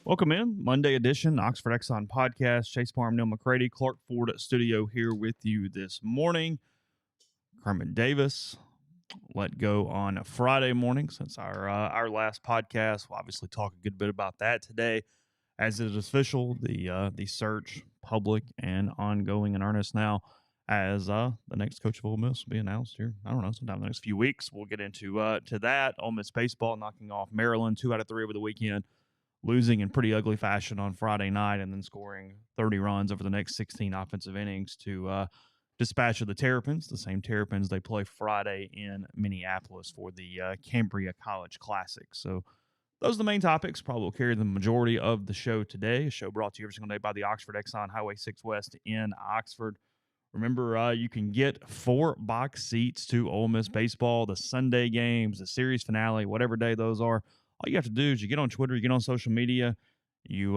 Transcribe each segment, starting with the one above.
Welcome in, Monday edition, Oxford Exxon Podcast. Chase Parham, Neal, McCready, Clark Ford studio here with you this morning. Kermit Davis let go on Friday morning since our last podcast. We'll obviously talk a good bit about that today, as it is official. The search, public and ongoing in earnest now, as the next coach of Ole Miss will be announced here. I don't know, sometime in the next few weeks. We'll get into to that. Ole Miss baseball knocking off Maryland 2 out of 3 over the weekend, losing in pretty ugly fashion on Friday night, and then scoring 30 runs over the next 16 offensive innings to dispatch of the Terrapins, the same Terrapins they play Friday in Minneapolis for the Cambria College Classic. So those are the main topics. Probably will carry the majority of the show today. A show brought to you every single day by the Oxford Exxon Highway 6 West in Oxford. Remember, you can get 4 box seats to Ole Miss baseball, the Sunday games, the series finale, whatever day those are. All you have to do is you get on Twitter, you get on social media, you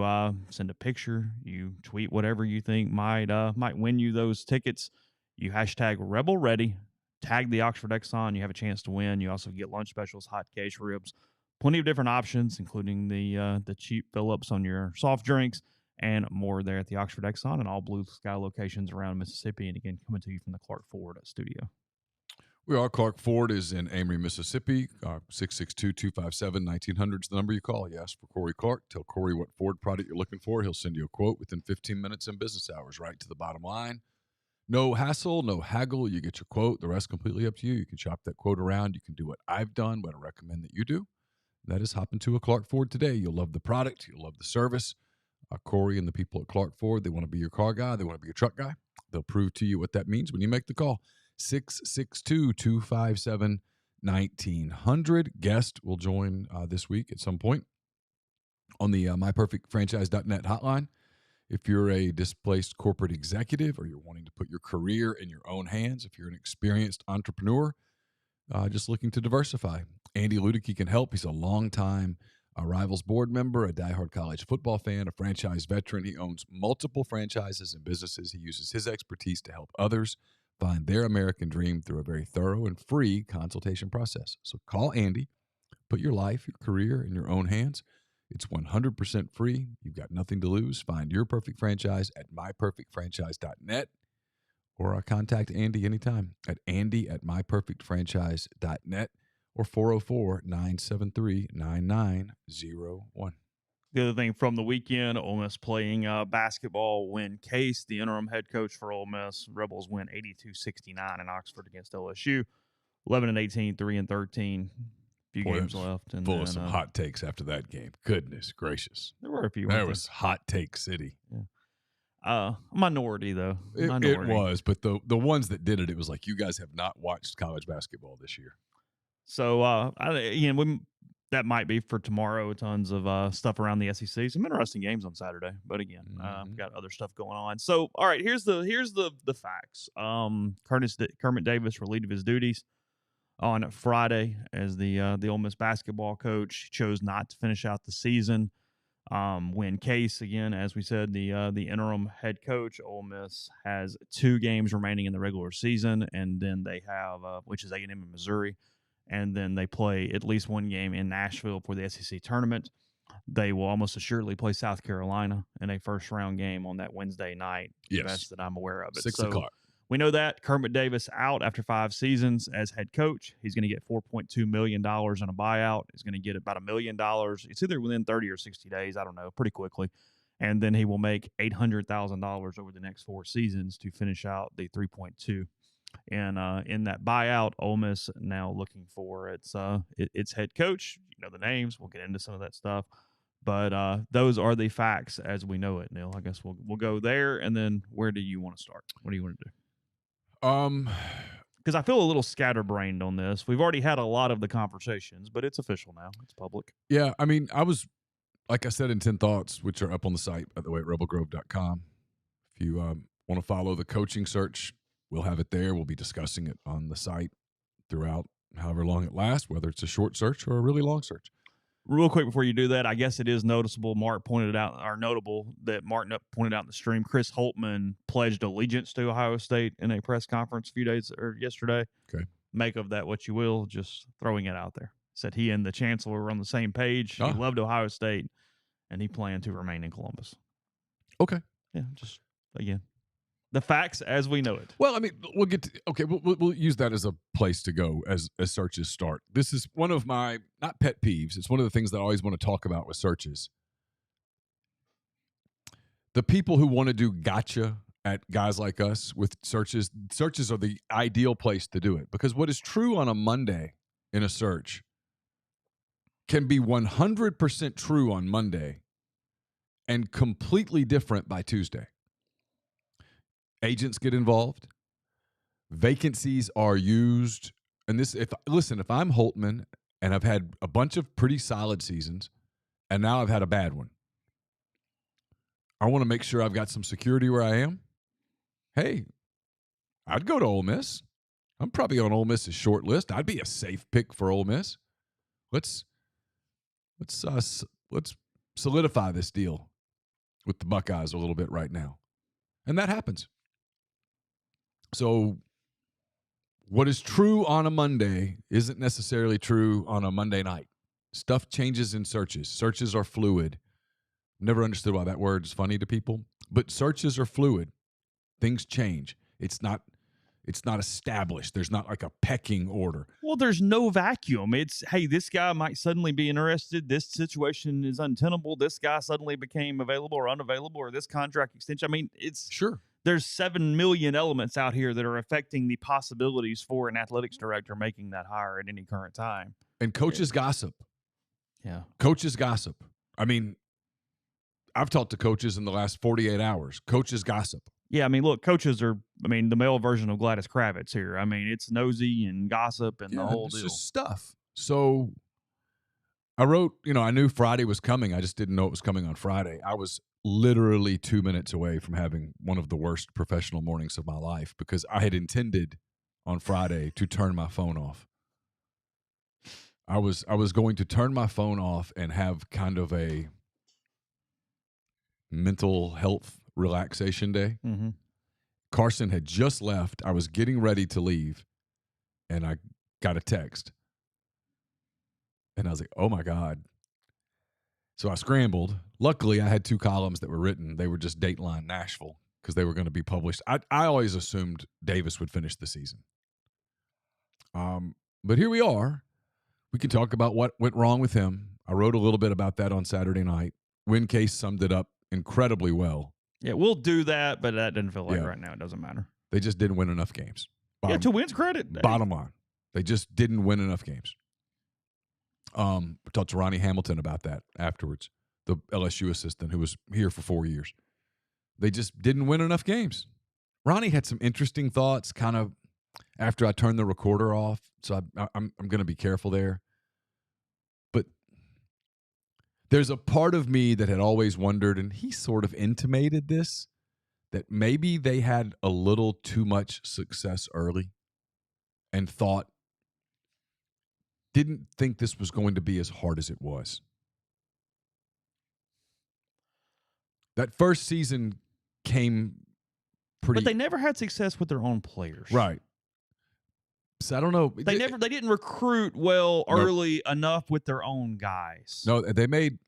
send a picture, you tweet whatever you think might win you those tickets. You hashtag Rebel Ready, tag the Oxford Exxon, you have a chance to win. You also get lunch specials, hot case ribs, plenty of different options, including the cheap fill-ups on your soft drinks and more there at the Oxford Exxon and all blue sky locations around Mississippi. And again, coming to you from the Clark Ford studio. We are. Clark Ford is in Amory, Mississippi. 662-257-1900 is the number you call. You ask for Corey Clark. Tell Corey what Ford product you're looking for. He'll send you a quote within 15 minutes in business hours, right to the bottom line. No hassle, no haggle. You get your quote. The rest completely up to you. You can shop that quote around. You can do what I've done, what I recommend that you do. That is hop into a Clark Ford today. You'll love the product. You'll love the service. Corey and the people at Clark Ford, they want to be your car guy. They want to be your truck guy. They'll prove to you what that means when you make the call. 662-257-1900. Guest will join this week at some point on the myperfectfranchise.net hotline. If you're a displaced corporate executive or you're wanting to put your career in your own hands, if you're an experienced entrepreneur just looking to diversify, Andy Ludicky can help. He's a longtime Rivals board member, a diehard college football fan, a franchise veteran. He owns multiple franchises and businesses. He uses his expertise to help others find their American dream through a very thorough and free consultation process. So call Andy, put your life, your career in your own hands. It's 100% free. You've got nothing to lose. Find your perfect franchise at myperfectfranchise.net or contact Andy anytime at andy@myperfectfranchise.net or 404-973-9901. The other thing from the weekend, Ole Miss playing basketball when Case, the interim head coach for Ole Miss, Rebels win 82-69 in Oxford against LSU. 11-18, 3-13. Few games left. And full of some hot takes after that game. Goodness gracious. There were a few. There was hot take city. Yeah. Minority, though. It was, but the ones that did it, it was like, you guys have not watched college basketball this year. So, that might be for tomorrow. Tons of stuff around the SEC. Some interesting games on Saturday, but again, got other stuff going on. So, all right, here's the facts. Kermit Davis relieved of his duties on Friday as the Ole Miss basketball coach. He chose not to finish out the season. When Case, again, as we said, the interim head coach, Ole Miss has 2 games remaining in the regular season, and then they have which is A&M in Missouri. And then they play at least 1 game in Nashville for the SEC tournament. They will almost assuredly play South Carolina in a first-round game on that Wednesday night. Yes. Best that I'm aware of it. 6 o'clock. We know that. Kermit Davis out after 5 seasons as head coach. He's going to get $4.2 million in a buyout. He's going to get about $1 million. It's either within 30 or 60 days. I don't know, pretty quickly. And then he will make $800,000 over the next 4 seasons to finish out the 3.2. And in that buyout, Ole Miss now looking for its head coach. You know the names. We'll get into some of that stuff. But those are the facts as we know it, Neal. I guess we'll go there. And then where do you want to start? What do you want to do? Because I feel a little scatterbrained on this. We've already had a lot of the conversations, but it's official now. It's public. Yeah, I mean, I was, like I said, in 10 Thoughts, which are up on the site, by the way, at rebelgrove.com. If you want to follow the coaching search, we'll have it there. We'll be discussing it on the site throughout however long it lasts, whether it's a short search or a really long search. Real quick before you do that, I guess it is noticeable. Notable that Mark pointed out in the stream. Chris Holtman pledged allegiance to Ohio State in a press conference yesterday. Okay. Make of that what you will. Just throwing it out there. Said he and the chancellor were on the same page. He loved Ohio State, and he planned to remain in Columbus. Okay. Yeah, just again, the facts as we know it. Well, I mean, we'll get to, okay. We'll use that as a place to go as searches start. This is one of my not pet peeves. It's one of the things that I always want to talk about with searches. The people who want to do gotcha at guys like us with searches are the ideal place to do it, because what is true on a Monday in a search can be 100% true on Monday and completely different by Tuesday. Agents get involved. Vacancies are used. And if I'm Holtman and I've had a bunch of pretty solid seasons and now I've had a bad one, I want to make sure I've got some security where I am. Hey, I'd go to Ole Miss. I'm probably on Ole Miss's short list. I'd be a safe pick for Ole Miss. Let's solidify this deal with the Buckeyes a little bit right now. And that happens. So what is true on a Monday isn't necessarily true on a Monday night. Stuff changes in searches. Searches are fluid. Never understood why that word is funny to people, but searches are fluid. Things change. It's not established. There's not like a pecking order. Well, there's no vacuum. It's, hey, this guy might suddenly be interested. This situation is untenable. This guy suddenly became available or unavailable, or this contract extension. I mean, it's sure. There's 7 million elements out here that are affecting the possibilities for an athletics director making that hire at any current time. And coaches gossip. Yeah. Coaches gossip. I mean, I've talked to coaches in the last 48 hours. Coaches gossip. Yeah, I mean, look, coaches are, the male version of Gladys Kravitz here. I mean, it's nosy and gossip and the whole deal. It's just stuff. So I wrote, I knew Friday was coming. I just didn't know it was coming on Friday. I was literally 2 minutes away from having one of the worst professional mornings of my life because I had intended on Friday to turn my phone off. I was going to turn my phone off and have kind of a mental health relaxation day. Mm-hmm. Carson had just left. I was getting ready to leave, and I got a text. And I was like, oh, my God. So I scrambled. Luckily, I had 2 columns that were written. They were just Dateline Nashville because they were going to be published. I always assumed Davis would finish the season. But here we are. We can talk about what went wrong with him. I wrote a little bit about that on Saturday night. Case summed it up incredibly well. Yeah, we'll do that, but that doesn't feel like right now. It doesn't matter. They just didn't win enough games. To Wynn's credit. Bottom line. They just didn't win enough games. We talked to Ronnie Hamilton about that afterwards, the LSU assistant who was here for 4 years. They just didn't win enough games. Ronnie had some interesting thoughts kind of after I turned the recorder off, so I'm going to be careful there. But there's a part of me that had always wondered, and he sort of intimated this, that maybe they had a little too much success early and didn't think this was going to be as hard as it was. That first season came pretty... But they never had success with their own players. Right. So I don't know. They didn't recruit well early enough with their own guys. No, they made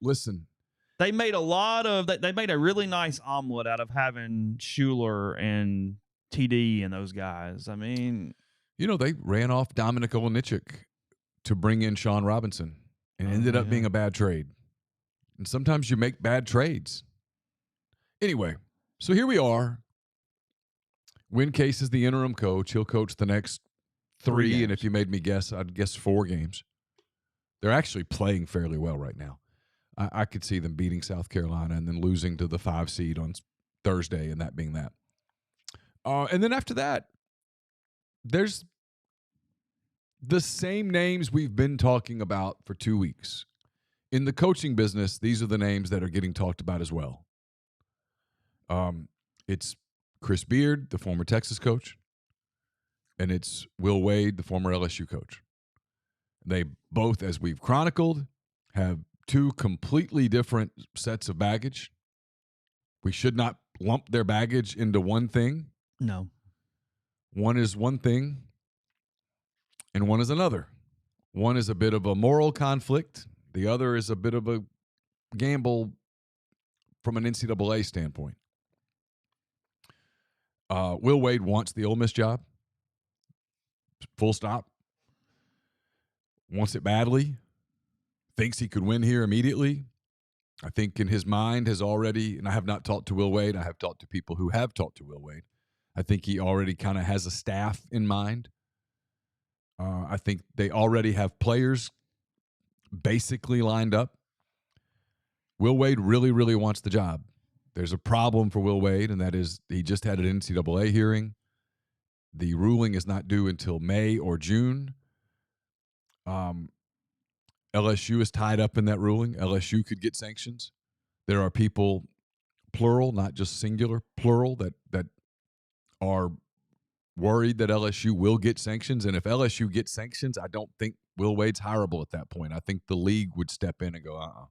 They made they made a really nice omelet out of having Schuler and TD and those guys. I mean, they ran off Dominic Olenichuk to bring in Sean Robinson, and it ended up being a bad trade. And sometimes you make bad trades. Anyway, so here we are. Case is the interim coach. He'll coach the next 3, and if you made me guess, I'd guess 4 games. They're actually playing fairly well right now. I could see them beating South Carolina and then losing to the 5 seed on Thursday, and that being that. And then after that, there's the same names we've been talking about for 2 weeks. In the coaching business, these are the names that are getting talked about as well. It's Chris Beard, the former Texas coach, and it's Will Wade, the former LSU coach. They both, as we've chronicled, have 2 completely different sets of baggage. We should not lump their baggage into one thing. No. One is one thing, and one is another. One is a bit of a moral conflict. The other is a bit of a gamble from an NCAA standpoint. Will Wade wants the Ole Miss job. Full stop. Wants it badly. Thinks he could win here immediately. I think in his mind has already, and I have not talked to Will Wade. I have talked to people who have talked to Will Wade. I think he already kind of has a staff in mind. I think they already have players basically lined up. Will Wade really, really wants the job. There's a problem for Will Wade, and that is he just had an NCAA hearing. The ruling is not due until May or June. LSU is tied up in that ruling. LSU could get sanctions. There are people, plural, not just singular, plural, that are worried that LSU will get sanctions. And if LSU gets sanctions, I don't think Will Wade's hireable at that point. I think the league would step in and go,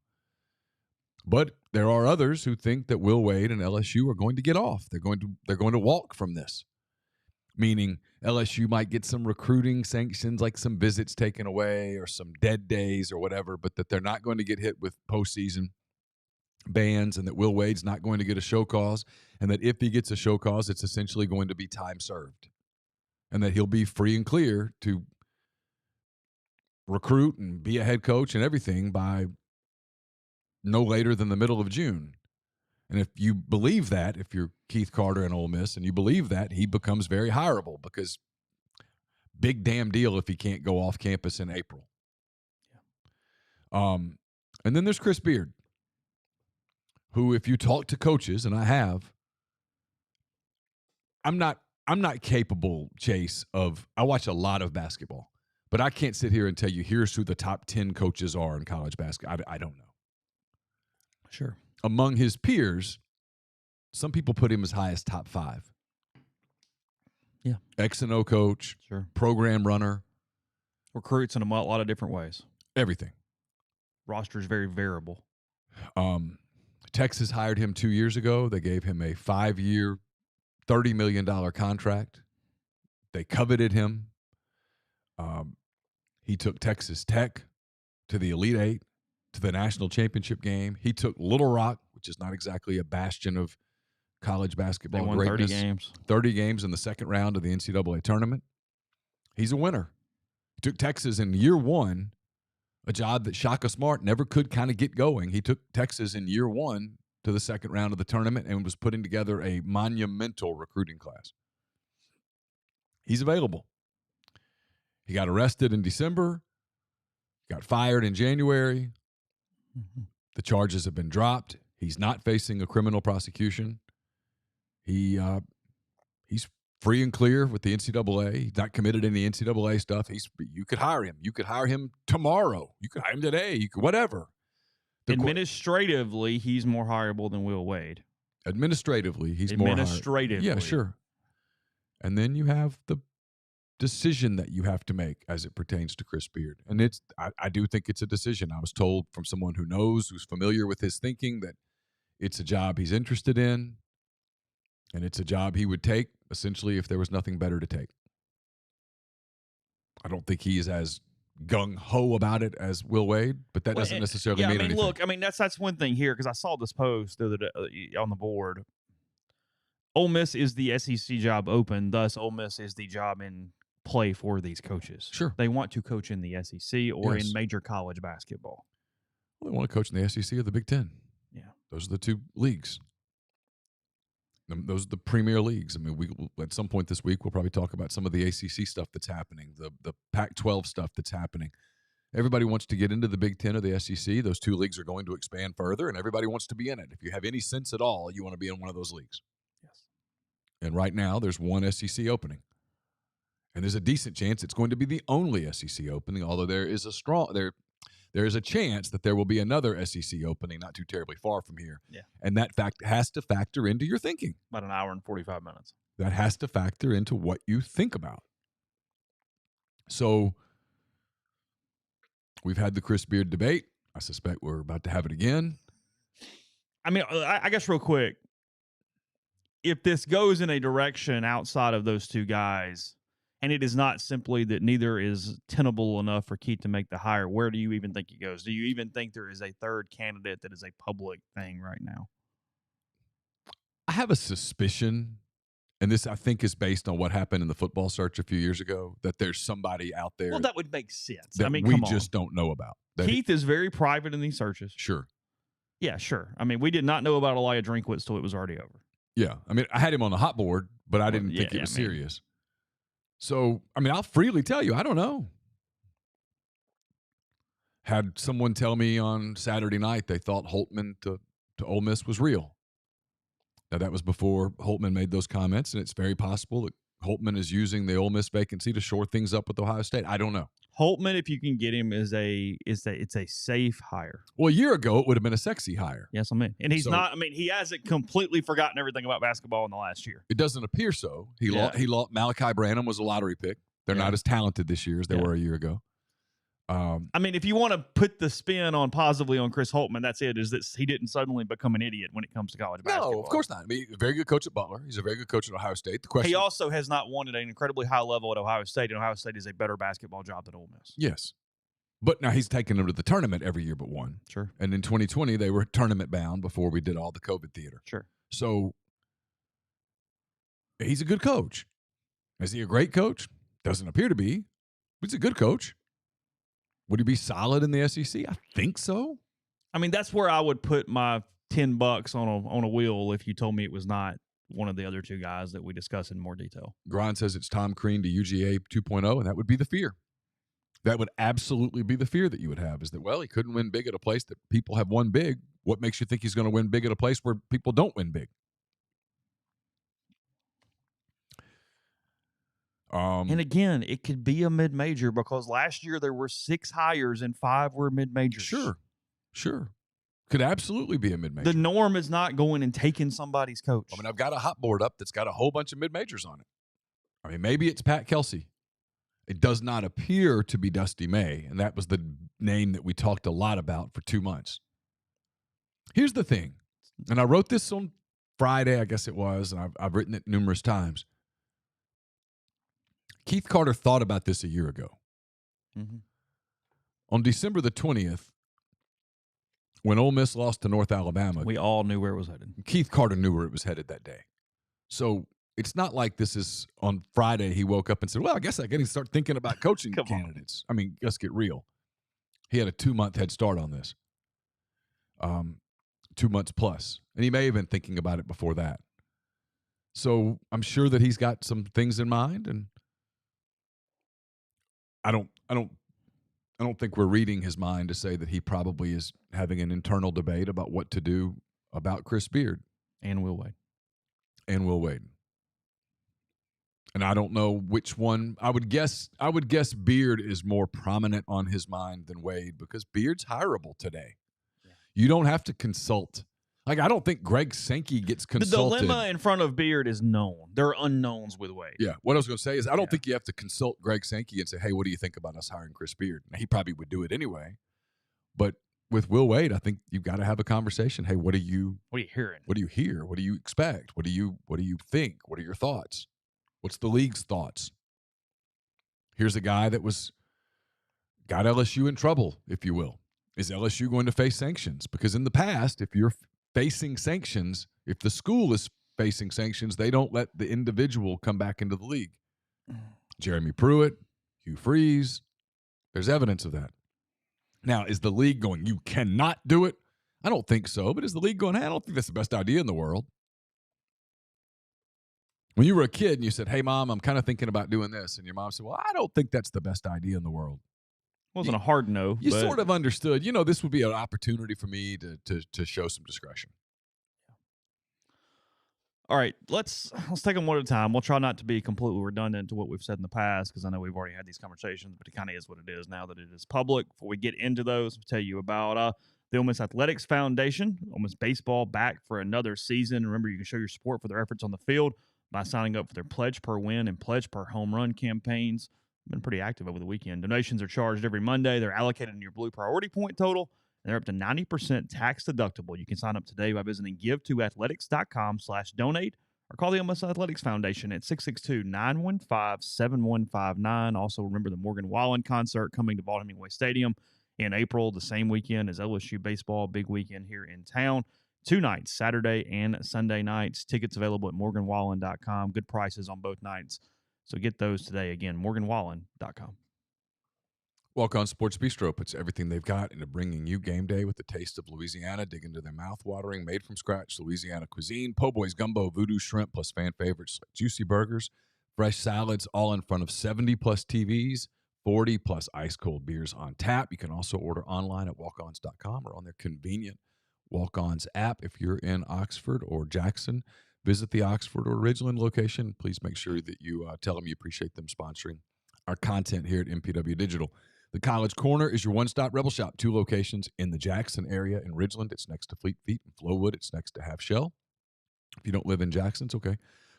But there are others who think that Will Wade and LSU are going to get off. They're going to walk from this. Meaning LSU might get some recruiting sanctions, like some visits taken away or some dead days or whatever, but that they're not going to get hit with postseason bans, and that Will Wade's not going to get a show cause, and that if he gets a show cause, it's essentially going to be time served, and that he'll be free and clear to recruit and be a head coach and everything by no later than the middle of June. And if you believe that, if you're Keith Carter and Ole Miss, and you believe that, he becomes very hireable, because big damn deal if he can't go off campus in April. Yeah. And then there's Chris Beard, who, if you talk to coaches, and I have, I'm not capable, Chase, of, I watch a lot of basketball, but I can't sit here and tell you here's who the top 10 coaches are in college basketball. I don't know. Sure. Among his peers, some people put him as high as top 5. Yeah. X and O coach, sure. Program runner. Recruits in a lot of different ways. Everything. Roster's very variable. Texas hired him 2 years ago. They gave him a 5-year, $30 million contract. They coveted him. He took Texas Tech to the Elite Eight, to the national championship game. He took Little Rock, which is not exactly a bastion of college basketball they won greatness. 30 games. 30 games in the second round of the NCAA tournament. He's a winner. He took Texas in year 1, a job that Shaka Smart never could kind of get going. He took Texas in year 1 to the second round of the tournament and was putting together a monumental recruiting class. He's available. He got arrested in December, got fired in January. Mm-hmm. The charges have been dropped. He's not facing a criminal prosecution. He's free and clear with the NCAA. He's not committed any NCAA stuff. You could hire him. You could hire him tomorrow. You could hire him today. You could whatever. Administratively, he's more hireable than Will Wade. Administratively, he's more hireable. Administratively. Yeah, sure. And then you have the decision that you have to make as it pertains to Chris Beard. And I do think it's a decision. I was told from someone who knows, who's familiar with his thinking, that it's a job he's interested in, and it's a job he would take, essentially, if there was nothing better to take. I don't think he is as gung-ho about it as Will Wade, but that doesn't necessarily mean anything. Look, that's one thing here, because I saw this post the other day on the board. Ole Miss is the SEC job open, thus Ole Miss is the job in play for these coaches. Sure. They want to coach in the SEC or in major college basketball. Well, they want to coach in the SEC or the Big Ten. Yeah. Those are the two leagues. Those are the premier leagues. I mean, we at some point this week, we'll probably talk about some of the ACC stuff that's happening, the Pac-12 stuff that's happening. Everybody wants to get into the Big Ten or the SEC. Those two leagues are going to expand further, and everybody wants to be in it. If you have any sense at all, you want to be in one of those leagues. Yes. And right now, there's one SEC opening. And there's a decent chance it's going to be the only SEC opening, although there is a chance that there will be another SEC opening not too terribly far from here. Yeah. And that fact has to factor into your thinking. About an hour and 45 minutes. That has to factor into what you think about. So we've had the Chris Beard debate. I suspect we're about to have it again. I guess real quick, if this goes in a direction outside of those two guys, and it is not simply that neither is tenable enough for Keith to make the hire, where do you even think it goes? Do you even think there is a third candidate that is a public thing right now? I have a suspicion, and this I think is based on what happened in the football search a few years ago, that there's somebody out there Well, that would make sense. that I mean, we come on. just don't know about. That Keith is very private in these searches. Sure. Yeah, sure. I mean, we did not know about Elijah Drinkwitz till it was already over. Yeah. I mean, I had him on the hot board, but I didn't think it was serious. So, I mean, I'll freely tell you, I don't know. Had someone tell me on Saturday night they thought Holtman to Ole Miss was real. Now, that was before Holtman made those comments, and it's very possible that Holtman is using the Ole Miss vacancy to shore things up with Ohio State. I don't know. Holtman, if you can get him, it's a safe hire. Well, a year ago, it would have been a sexy hire. Yes, I mean. And he's not – I mean, he hasn't completely forgotten everything about basketball in the last year. It doesn't appear so. He lost Malachi Branham was a lottery pick. They're not as talented this year as they were a year ago. I mean, if you want to put the spin on positively on Chris Holtman, that's it, is that he didn't suddenly become an idiot when it comes to college basketball. No, of course not. I mean, a very good coach at Butler. He's a very good coach at Ohio State. The question, he also has not won at an incredibly high level at Ohio State, and Ohio State is a better basketball job than Ole Miss. Yes. But now he's taken them to the tournament every year but one. Sure. And in 2020, they were tournament bound before we did all the COVID theater. Sure. So he's a good coach. Is he a great coach? Doesn't appear to be. He's a good coach. Would he be solid in the SEC? I think so. I mean, that's where I would put my $10 on a wheel if you told me it was not one of the other two guys that we discuss in more detail. Grind says it's Tom Crean to UGA 2.0, and that would be the fear. That would absolutely be the fear that you would have, is that, well, he couldn't win big at a place that people have won big. What makes you think he's going to win big at a place where people don't win big? And again, it could be a mid-major because last year there were 6 hires and 5 were mid-majors. Sure. Could absolutely be a mid-major. The norm is not going and taking somebody's coach. I mean, I've got a hot board up that's got a whole bunch of mid-majors on it. I mean, maybe it's Pat Kelsey. It does not appear to be Dusty May, and that was the name that we talked a lot about for 2 months. Here's the thing, and I wrote this on Friday, I guess it was, and I've written it numerous times. Keith Carter thought about this a year ago. Mm-hmm. On December the 20th, when Ole Miss lost to North Alabama, we all knew where it was headed. Keith Carter knew where it was headed that day. So it's not like this is on Friday he woke up and said, well, I guess I got to start thinking about coaching candidates. I mean, let's get real. He had a 2-month head start on this. 2 months plus. And he may have been thinking about it before that. So I'm sure that he's got some things in mind, and I don't think we're reading his mind to say that he probably is having an internal debate about what to do about Chris Beard. And Will Wade. And I don't know which one. I would guess Beard is more prominent on his mind than Wade because Beard's hireable today. Yeah. You don't have to consult. Like, I don't think Greg Sankey gets consulted. The dilemma in front of Beard is known. There are unknowns with Wade. Yeah. What I was going to say is I don't think you have to consult Greg Sankey and say, hey, what do you think about us hiring Chris Beard? Now, he probably would do it anyway. But with Will Wade, I think you've got to have a conversation. Hey, what are you hearing? What do you hear? What do you expect? What do you think? What are your thoughts? What's the league's thoughts? Here's a guy that got LSU in trouble, if you will. Is LSU going to face sanctions? Because in the past, if you're facing sanctions, if the school is facing sanctions, they don't let the individual come back into the league. Jeremy Pruitt, Hugh Freeze, there's evidence of that. Now, is the league going, you cannot do it? I don't think so. But is the league going, hey, I don't think that's the best idea in the world? When you were a kid and you said, hey, Mom, I'm kind of thinking about doing this. And your mom said, well, I don't think that's the best idea in the world. Wasn't a hard no. You sort of understood, this would be an opportunity for me to show some discretion. All right, let's take them one at a time. We'll try not to be completely redundant to what we've said in the past because I know we've already had these conversations, but it kind of is what it is now that it is public. Before we get into those, I'll tell you about the Ole Miss Athletics Foundation. Ole Miss baseball back for another season. Remember, you can show your support for their efforts on the field by signing up for their Pledge Per Win and Pledge Per Home Run campaigns. Been pretty active over the weekend. Donations are charged every Monday. They're allocated in your Blue Priority Point total, and they're up to 90% tax deductible. You can sign up today by visiting givetoathletics.com/donate or call the Ole Miss Athletics Foundation at 662-915-7159. Also, remember the Morgan Wallen concert coming to Vaught Hemingway Stadium in April, the same weekend as LSU baseball, big weekend here in town. 2 nights, Saturday and Sunday nights. Tickets available at morganwallen.com. Good prices on both nights. So get those today. Again, morganwallen.com. Walk On Sports Bistro puts everything they've got into bringing you game day with the taste of Louisiana. Dig into their mouth-watering, made-from-scratch Louisiana cuisine. Po' boys, gumbo, voodoo shrimp, plus fan favorites like juicy burgers, fresh salads, all in front of 70-plus TVs, 40-plus ice-cold beers on tap. You can also order online at walkons.com or on their convenient Walk-Ons app. If you're in Oxford or Jackson, visit the Oxford or Ridgeland location. Please make sure that you tell them you appreciate them sponsoring our content here at MPW Digital. The College Corner is your one-stop Rebel Shop. 2 locations in the Jackson area. In Ridgeland, it's next to Fleet Feet. In Flowwood, it's next to Half Shell. If you don't live in Jackson, it's okay.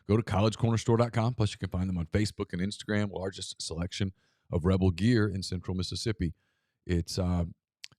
Go to collegecornerstore.com. Plus, you can find them on Facebook and Instagram. Largest selection of Rebel gear in central Mississippi. It's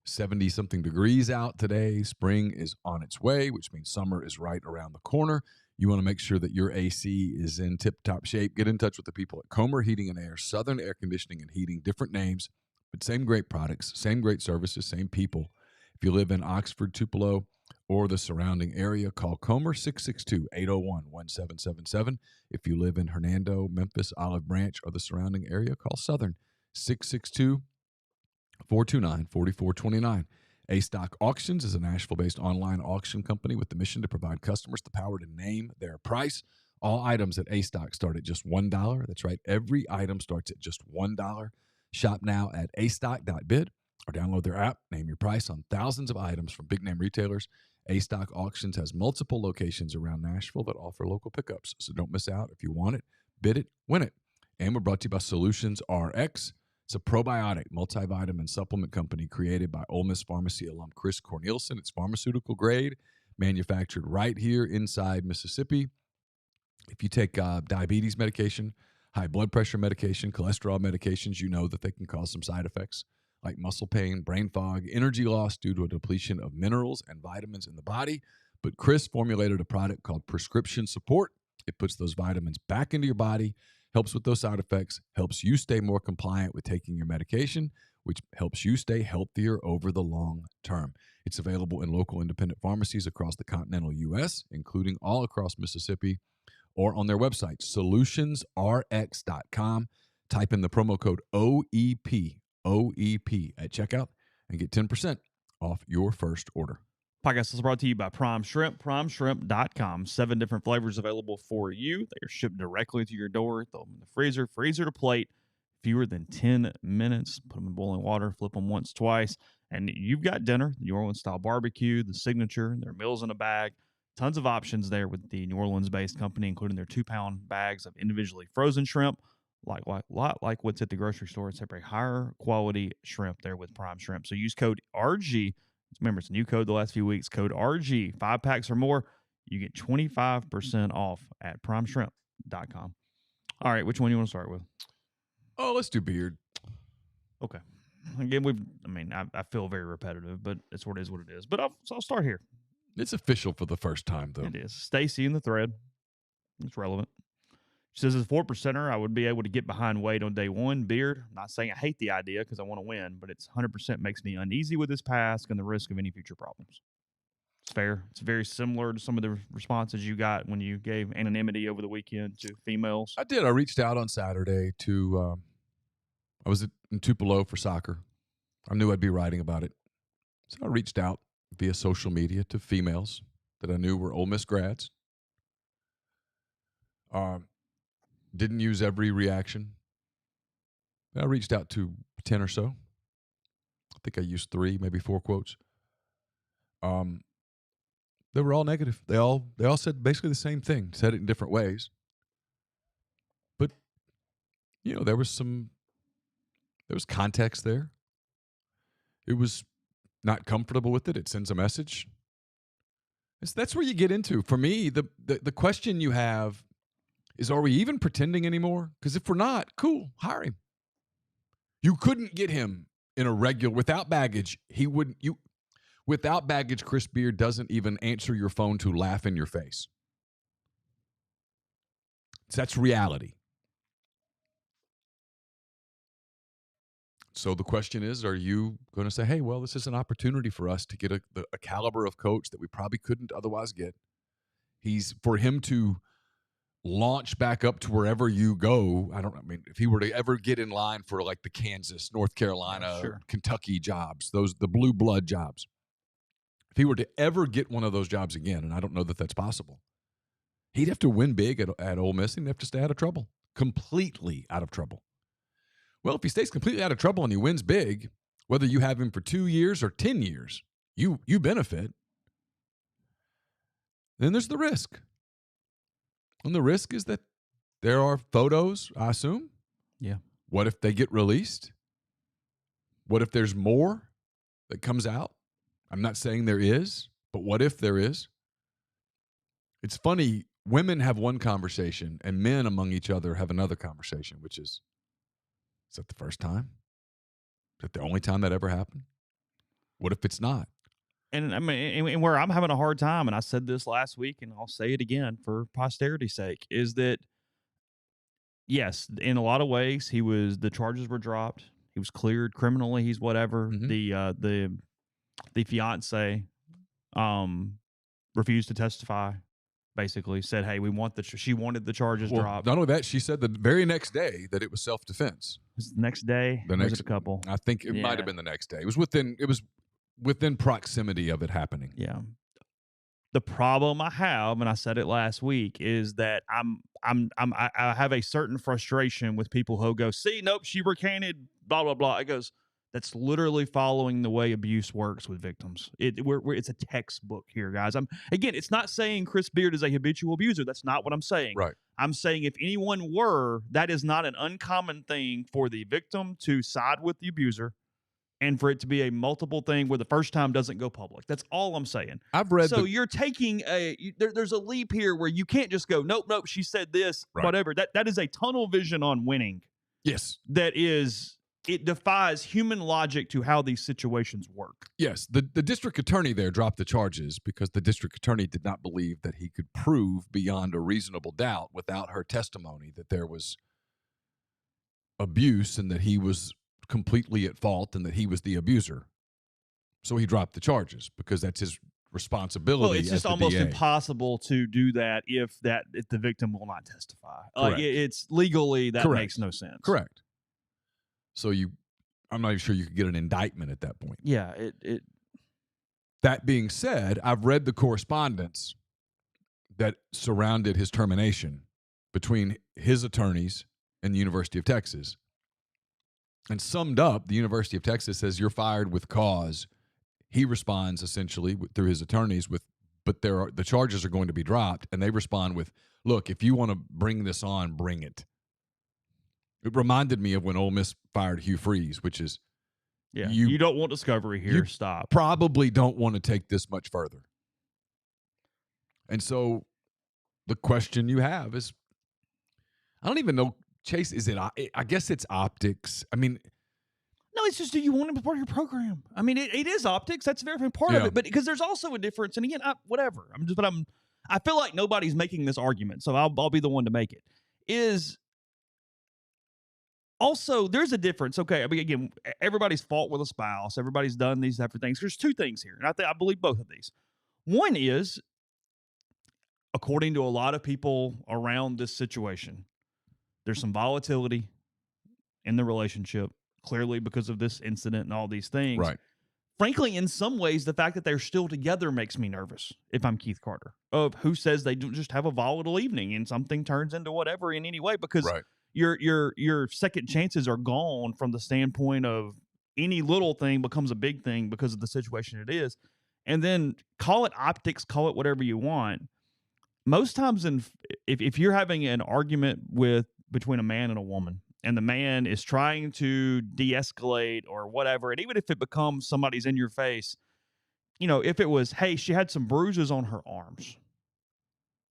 70-something degrees out today. Spring is on its way, which means summer is right around the corner. You want to make sure that your AC is in tip-top shape. Get in touch with the people at Comer Heating and Air, Southern Air Conditioning and Heating. Different names, but same great products, same great services, same people. If you live in Oxford, Tupelo, or the surrounding area, call Comer 662-801-1777. If you live in Hernando, Memphis, Olive Branch, or the surrounding area, call Southern 662-429-4429. A-Stock Auctions is a Nashville-based online auction company with the mission to provide customers the power to name their price. All items at A-Stock start at just $1. That's right. Every item starts at just $1. Shop now at astock.bid or download their app. Name your price on thousands of items from big-name retailers. A-Stock Auctions has multiple locations around Nashville that offer local pickups, so don't miss out. If you want it, bid it, win it. And we're brought to you by Solutions RX. It's a probiotic multivitamin supplement company created by Ole Miss Pharmacy alum Chris Cornelison. It's pharmaceutical grade, manufactured right here inside Mississippi. If you take diabetes medication, high blood pressure medication, cholesterol medications, you know that they can cause some side effects like muscle pain, brain fog, energy loss due to a depletion of minerals and vitamins in the body. But Chris formulated a product called Prescription Support. It puts those vitamins back into your body, helps with those side effects, helps you stay more compliant with taking your medication, which helps you stay healthier over the long term. It's available in local independent pharmacies across the continental U.S., including all across Mississippi, or on their website, solutionsrx.com. Type in the promo code OEP at checkout and get 10% off your first order. Podcast is brought to you by Prime Shrimp, primeshrimp.com. 7 different flavors available for you. They are shipped directly to your door. Throw them in the freezer to plate. Fewer than 10 minutes. Put them in boiling water, flip them once, twice, and you've got dinner. New Orleans-style barbecue, the signature, their meals in a bag. Tons of options there with the New Orleans-based company, including their 2-pound bags of individually frozen shrimp. Like what's at the grocery store. It's a higher quality shrimp there with Prime Shrimp. So use code RG. Remember, it's a new code the last few weeks. Code RG, 5 packs or more. You get 25% off at primeshrimp.com. All right, which one you want to start with? Oh, let's do beard. Okay. Again, I feel very repetitive, but it's what it is what it is. But I'll start here. It's official for the first time, though. It is. Stacy in the thread. It's relevant. She says, as a 4%er, I would be able to get behind Wade on day one. Beard, I'm not saying I hate the idea because I want to win, but it's 100% makes me uneasy with this pass and the risk of any future problems. It's fair. It's very similar to some of the responses you got when you gave anonymity over the weekend to females. I did. I reached out on Saturday to I was in Tupelo for soccer. I knew I'd be writing about it. So I reached out via social media to females that I knew were Ole Miss grads. Didn't use every reaction. I reached out to 10 or so. I think I used 3, maybe 4 quotes. They were all negative. They all said basically the same thing, said it in different ways. But, there was context there. It was not comfortable with it. It sends a message. That's where you get into. For me, the question you have is, are we even pretending anymore? Because if we're not, cool, hire him. You couldn't get him in a regular, without baggage. Without baggage, Chris Beard doesn't even answer your phone to laugh in your face. So that's reality. So the question is, are you going to say, hey, well, this is an opportunity for us to get a caliber of coach that we probably couldn't otherwise get? For him to launch back up to wherever you go. I mean, if he were to ever get in line for like the Kansas, North Carolina, Kentucky jobs, the blue blood jobs, if he were to ever get one of those jobs again, and I don't know that that's possible, he'd have to win big at Ole Miss and he'd have to stay out of trouble, completely out of trouble. Well, if he stays completely out of trouble and he wins big, whether you have him for 2 years or 10 years, you benefit. Then there's the risk. And the risk is that there are photos, I assume. Yeah. What if they get released? What if there's more that comes out? I'm not saying there is, but what if there is? It's funny. Women have one conversation and men among each other have another conversation, which is that the first time? Is that the only time that ever happened? What if it's not? And I mean, and where I'm having a hard time, and I said this last week, and I'll say it again for posterity's sake, is that yes, in a lot of ways, the charges were dropped. He was cleared criminally. He's whatever. Mm-hmm. The fiance, refused to testify. Basically said, "Hey, she wanted the charges dropped." Not only that, she said the very next day that it was self-defense. Was it the next day? Was it a couple? I think it might have been the next day. It was within proximity of it happening. Yeah. The problem I have, and I said it last week, is that I have a certain frustration with people who go, "See, nope, she recanted, blah blah blah." It goes, that's literally following the way abuse works with victims. It's a textbook here, guys. Again, it's not saying Chris Beard is a habitual abuser. That's not what I'm saying. Right. I'm saying if anyone were, that is not an uncommon thing for the victim to side with the abuser, and for it to be a multiple thing where the first time doesn't go public. That's all I'm saying. I've read. So you're taking there's a leap here where you can't just go, nope, she said this, whatever. That is a tunnel vision on winning. Yes. It defies human logic to how these situations work. Yes. The district attorney there dropped the charges because the district attorney did not believe that he could prove beyond a reasonable doubt without her testimony that there was abuse and that he was completely at fault and that he was the abuser. So he dropped the charges because that's his responsibility. Well, it's just almost impossible to do that if the victim will not testify. It's legally that makes no sense. Correct. So I'm not even sure you could get an indictment at that point. Yeah. That being said, I've read the correspondence that surrounded his termination between his attorneys and the University of Texas. And summed up, the University of Texas says you're fired with cause. He responds essentially through his attorneys but the charges are going to be dropped. And they respond with, look, if you want to bring this on, bring it. It reminded me of when Ole Miss fired Hugh Freeze, which is, you don't want discovery here. Stop. Probably don't want to take this much further. And so the question you have is, I don't even know, Chase, I guess it's optics. I mean, no, it's just, do you want him to be part of your program? I mean, it is optics. That's a very part of it. But because there's also a difference, and again, whatever. I feel like nobody's making this argument, so I'll be the one to make it. Is also, there's a difference. Okay, I mean, again, everybody's fought with a spouse. Everybody's done these type of things. There's two things here, and I believe both of these. One is, according to a lot of people around this situation, there's some volatility in the relationship, clearly because of this incident and all these things. Right. Frankly, in some ways, the fact that they're still together makes me nervous if I'm Keith Carter, of who says they don't just have a volatile evening and something turns into whatever in any way, because your second chances are gone from the standpoint of any little thing becomes a big thing because of the situation it is. And then call it optics, call it whatever you want. Most times if you're having an argument between a man and a woman, and the man is trying to de-escalate or whatever, and even if it becomes somebody's in your face, if it was, hey, she had some bruises on her arms.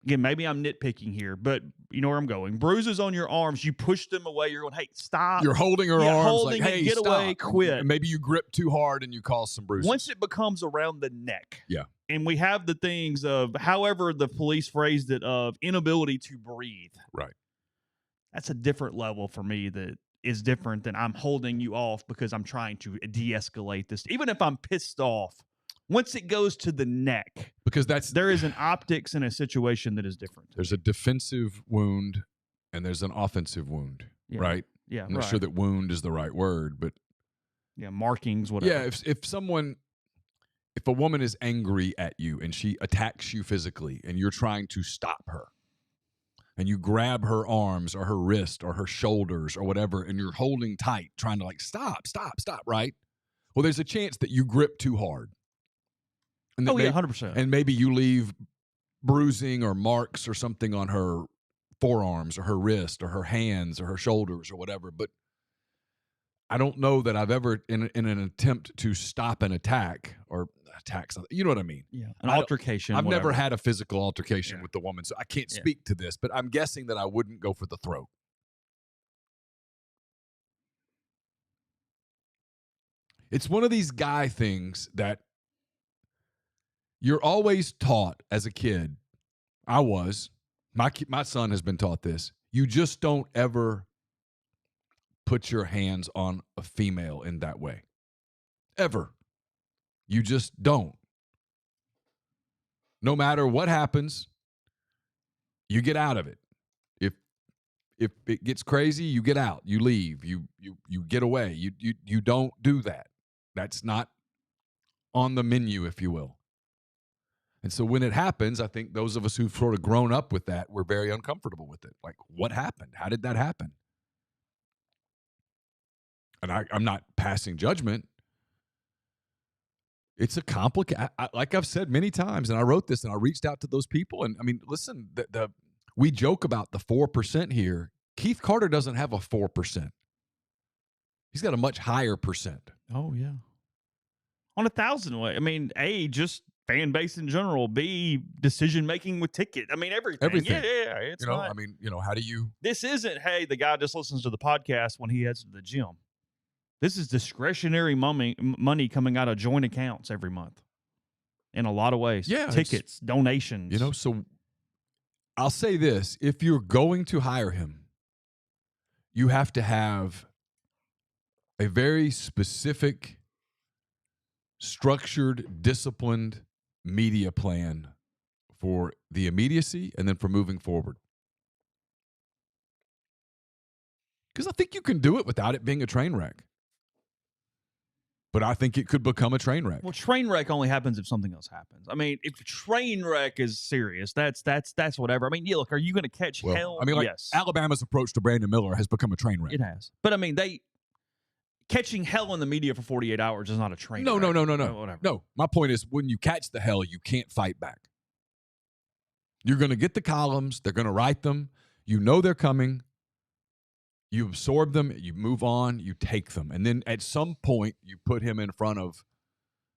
Again, maybe I'm nitpicking here, but you know where I'm going. Bruises on your arms, you push them away. You're going, hey, stop. You're holding her arms holding like, hey, get stop. Away, quit. And maybe you grip too hard and you cause some bruises. Once it becomes around the neck. Yeah. And we have the things of, however the police phrased it, of inability to breathe. Right. That's a different level for me that is different than I'm holding you off because I'm trying to de-escalate this. Even if I'm pissed off, once it goes to the neck, because there is an optics in a situation that is different. There's a defensive wound and there's an offensive wound, right? Yeah, I'm not sure that wound is the right word, but markings, whatever. Yeah, if a woman is angry at you and she attacks you physically and you're trying to stop her and you grab her arms or her wrist or her shoulders or whatever and you're holding tight, trying to like stop, right? Well, there's a chance that you grip too hard. And 100%. And maybe you leave bruising or marks or something on her forearms or her wrist or her hands or her shoulders or whatever. But I don't know that I've ever, in an attempt to stop an attack or attack something, you know what I mean? Yeah, an altercation. I've never had a physical altercation with the woman, so I can't speak to this, but I'm guessing that I wouldn't go for the throat. It's one of these guy things that you're always taught as a kid. I was. My son has been taught this. You just don't ever put your hands on a female in that way. Ever. You just don't. No matter what happens, you get out of it. If it gets crazy, you get out. You leave. You get away. You don't do that. That's not on the menu, if you will. And so when it happens, I think those of us who've sort of grown up with that, we're very uncomfortable with it. Like, what happened? How did that happen? And I'm not passing judgment. It's a complicated, like I've said many times, and I wrote this and I reached out to those people. And I mean, listen, we joke about the 4% here. Keith Carter doesn't have a 4%. He's got a much higher percent. Oh, yeah. On 1,000 way. I mean, A, just fan base in general. B, decision making with ticket. I mean, everything. Yeah. It's I mean, how do you? This isn't, hey, the guy just listens to the podcast when he heads to the gym. This is discretionary money coming out of joint accounts every month in a lot of ways. Yeah. Tickets, donations. So I'll say this. If you're going to hire him, you have to have a very specific, structured, disciplined media plan for the immediacy and then for moving forward. Because I think you can do it without it being a train wreck. But I think it could become a train wreck. Well, train wreck only happens if something else happens. I mean, if train wreck is serious, that's whatever. I mean, yeah, look, are you going to catch hell? I mean, yes. Alabama's approach to Brandon Miller has become a train wreck. It has. But I mean, catching hell in the media for 48 hours is not a train wreck. No. Whatever. No, my point is when you catch the hell, you can't fight back. You're going to get the columns. They're going to write them. You know they're coming. You absorb them, you move on, you take them. And then at some point, you put him in front of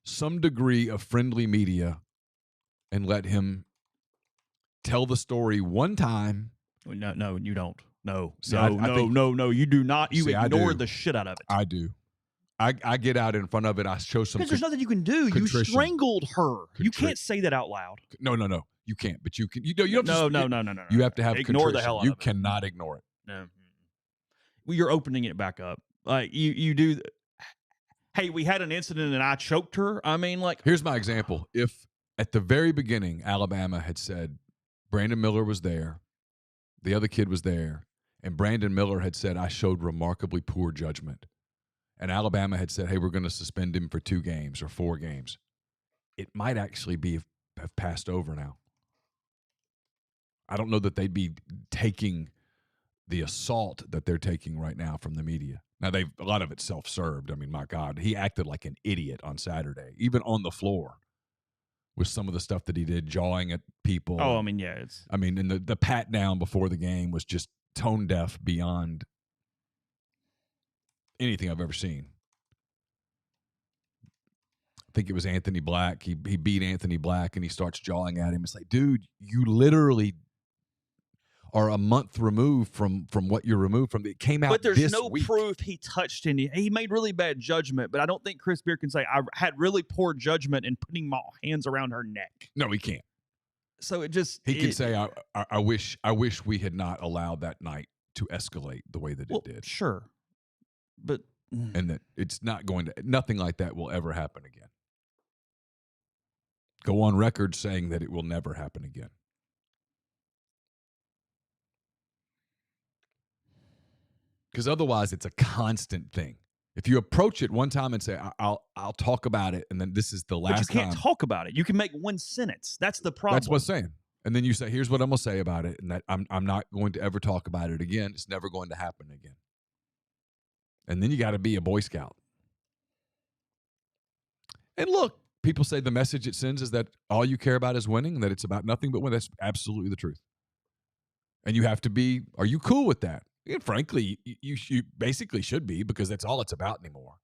some degree of friendly media and let him tell the story one time. No, you don't. No, See, no, you do not. You ignore the shit out of it. I do. I get out in front of it. I show some. Because there's nothing you can do. Contrition. You strangled her. You can't say that out loud. No. You can't. But you can. You have to. No. You have to have ignore contrition. the hell out You of it. cannot ignore it. No. Well, you're opening it back up. Like you do. Hey, we had an incident and I choked her. I mean, like. Here's my example. If at the very beginning Alabama had said Brandon Miller was there, the other kid was there, and Brandon Miller had said I showed remarkably poor judgment, and Alabama had said, hey, we're going to suspend him for 2 games or 4 games, it might actually have passed over now. I don't know that they'd be taking the assault that they're taking right now from the media. Now, a lot of it's self-served. I mean, my God, he acted like an idiot on Saturday, even on the floor with some of the stuff that he did, jawing at people. Oh, I mean, yeah. And the pat down before the game was just tone deaf beyond anything I've ever seen. I think it was Anthony Black. He beat Anthony Black, and he starts jawing at him. It's like, dude, you literally are a month removed from what you're removed from. It came out But there's this no week. proof he touched any. He made really bad judgment, but I don't think Chris Beard can say, I had really poor judgment in putting my hands around her neck. No, he can't. So it just... He can say, I wish we had not allowed that night to escalate the way that it did. Sure. But and that it's not going to, nothing like that will ever happen again. Go on record saying that it will never happen again. Because otherwise, it's a constant thing. If you approach it one time and say, I'll talk about it, and then this is the last time. But you can't talk about it. You can make one sentence. That's the problem. That's what's saying. And then you say, here's what I'm going to say about it, and that I'm not going to ever talk about it again. It's never going to happen again. And then you got to be a Boy Scout. And look, people say the message it sends is that all you care about is winning, and that it's about nothing but winning. That's absolutely the truth. And you have to be, are you cool with that? And frankly, you basically should be, because that's all it's about anymore.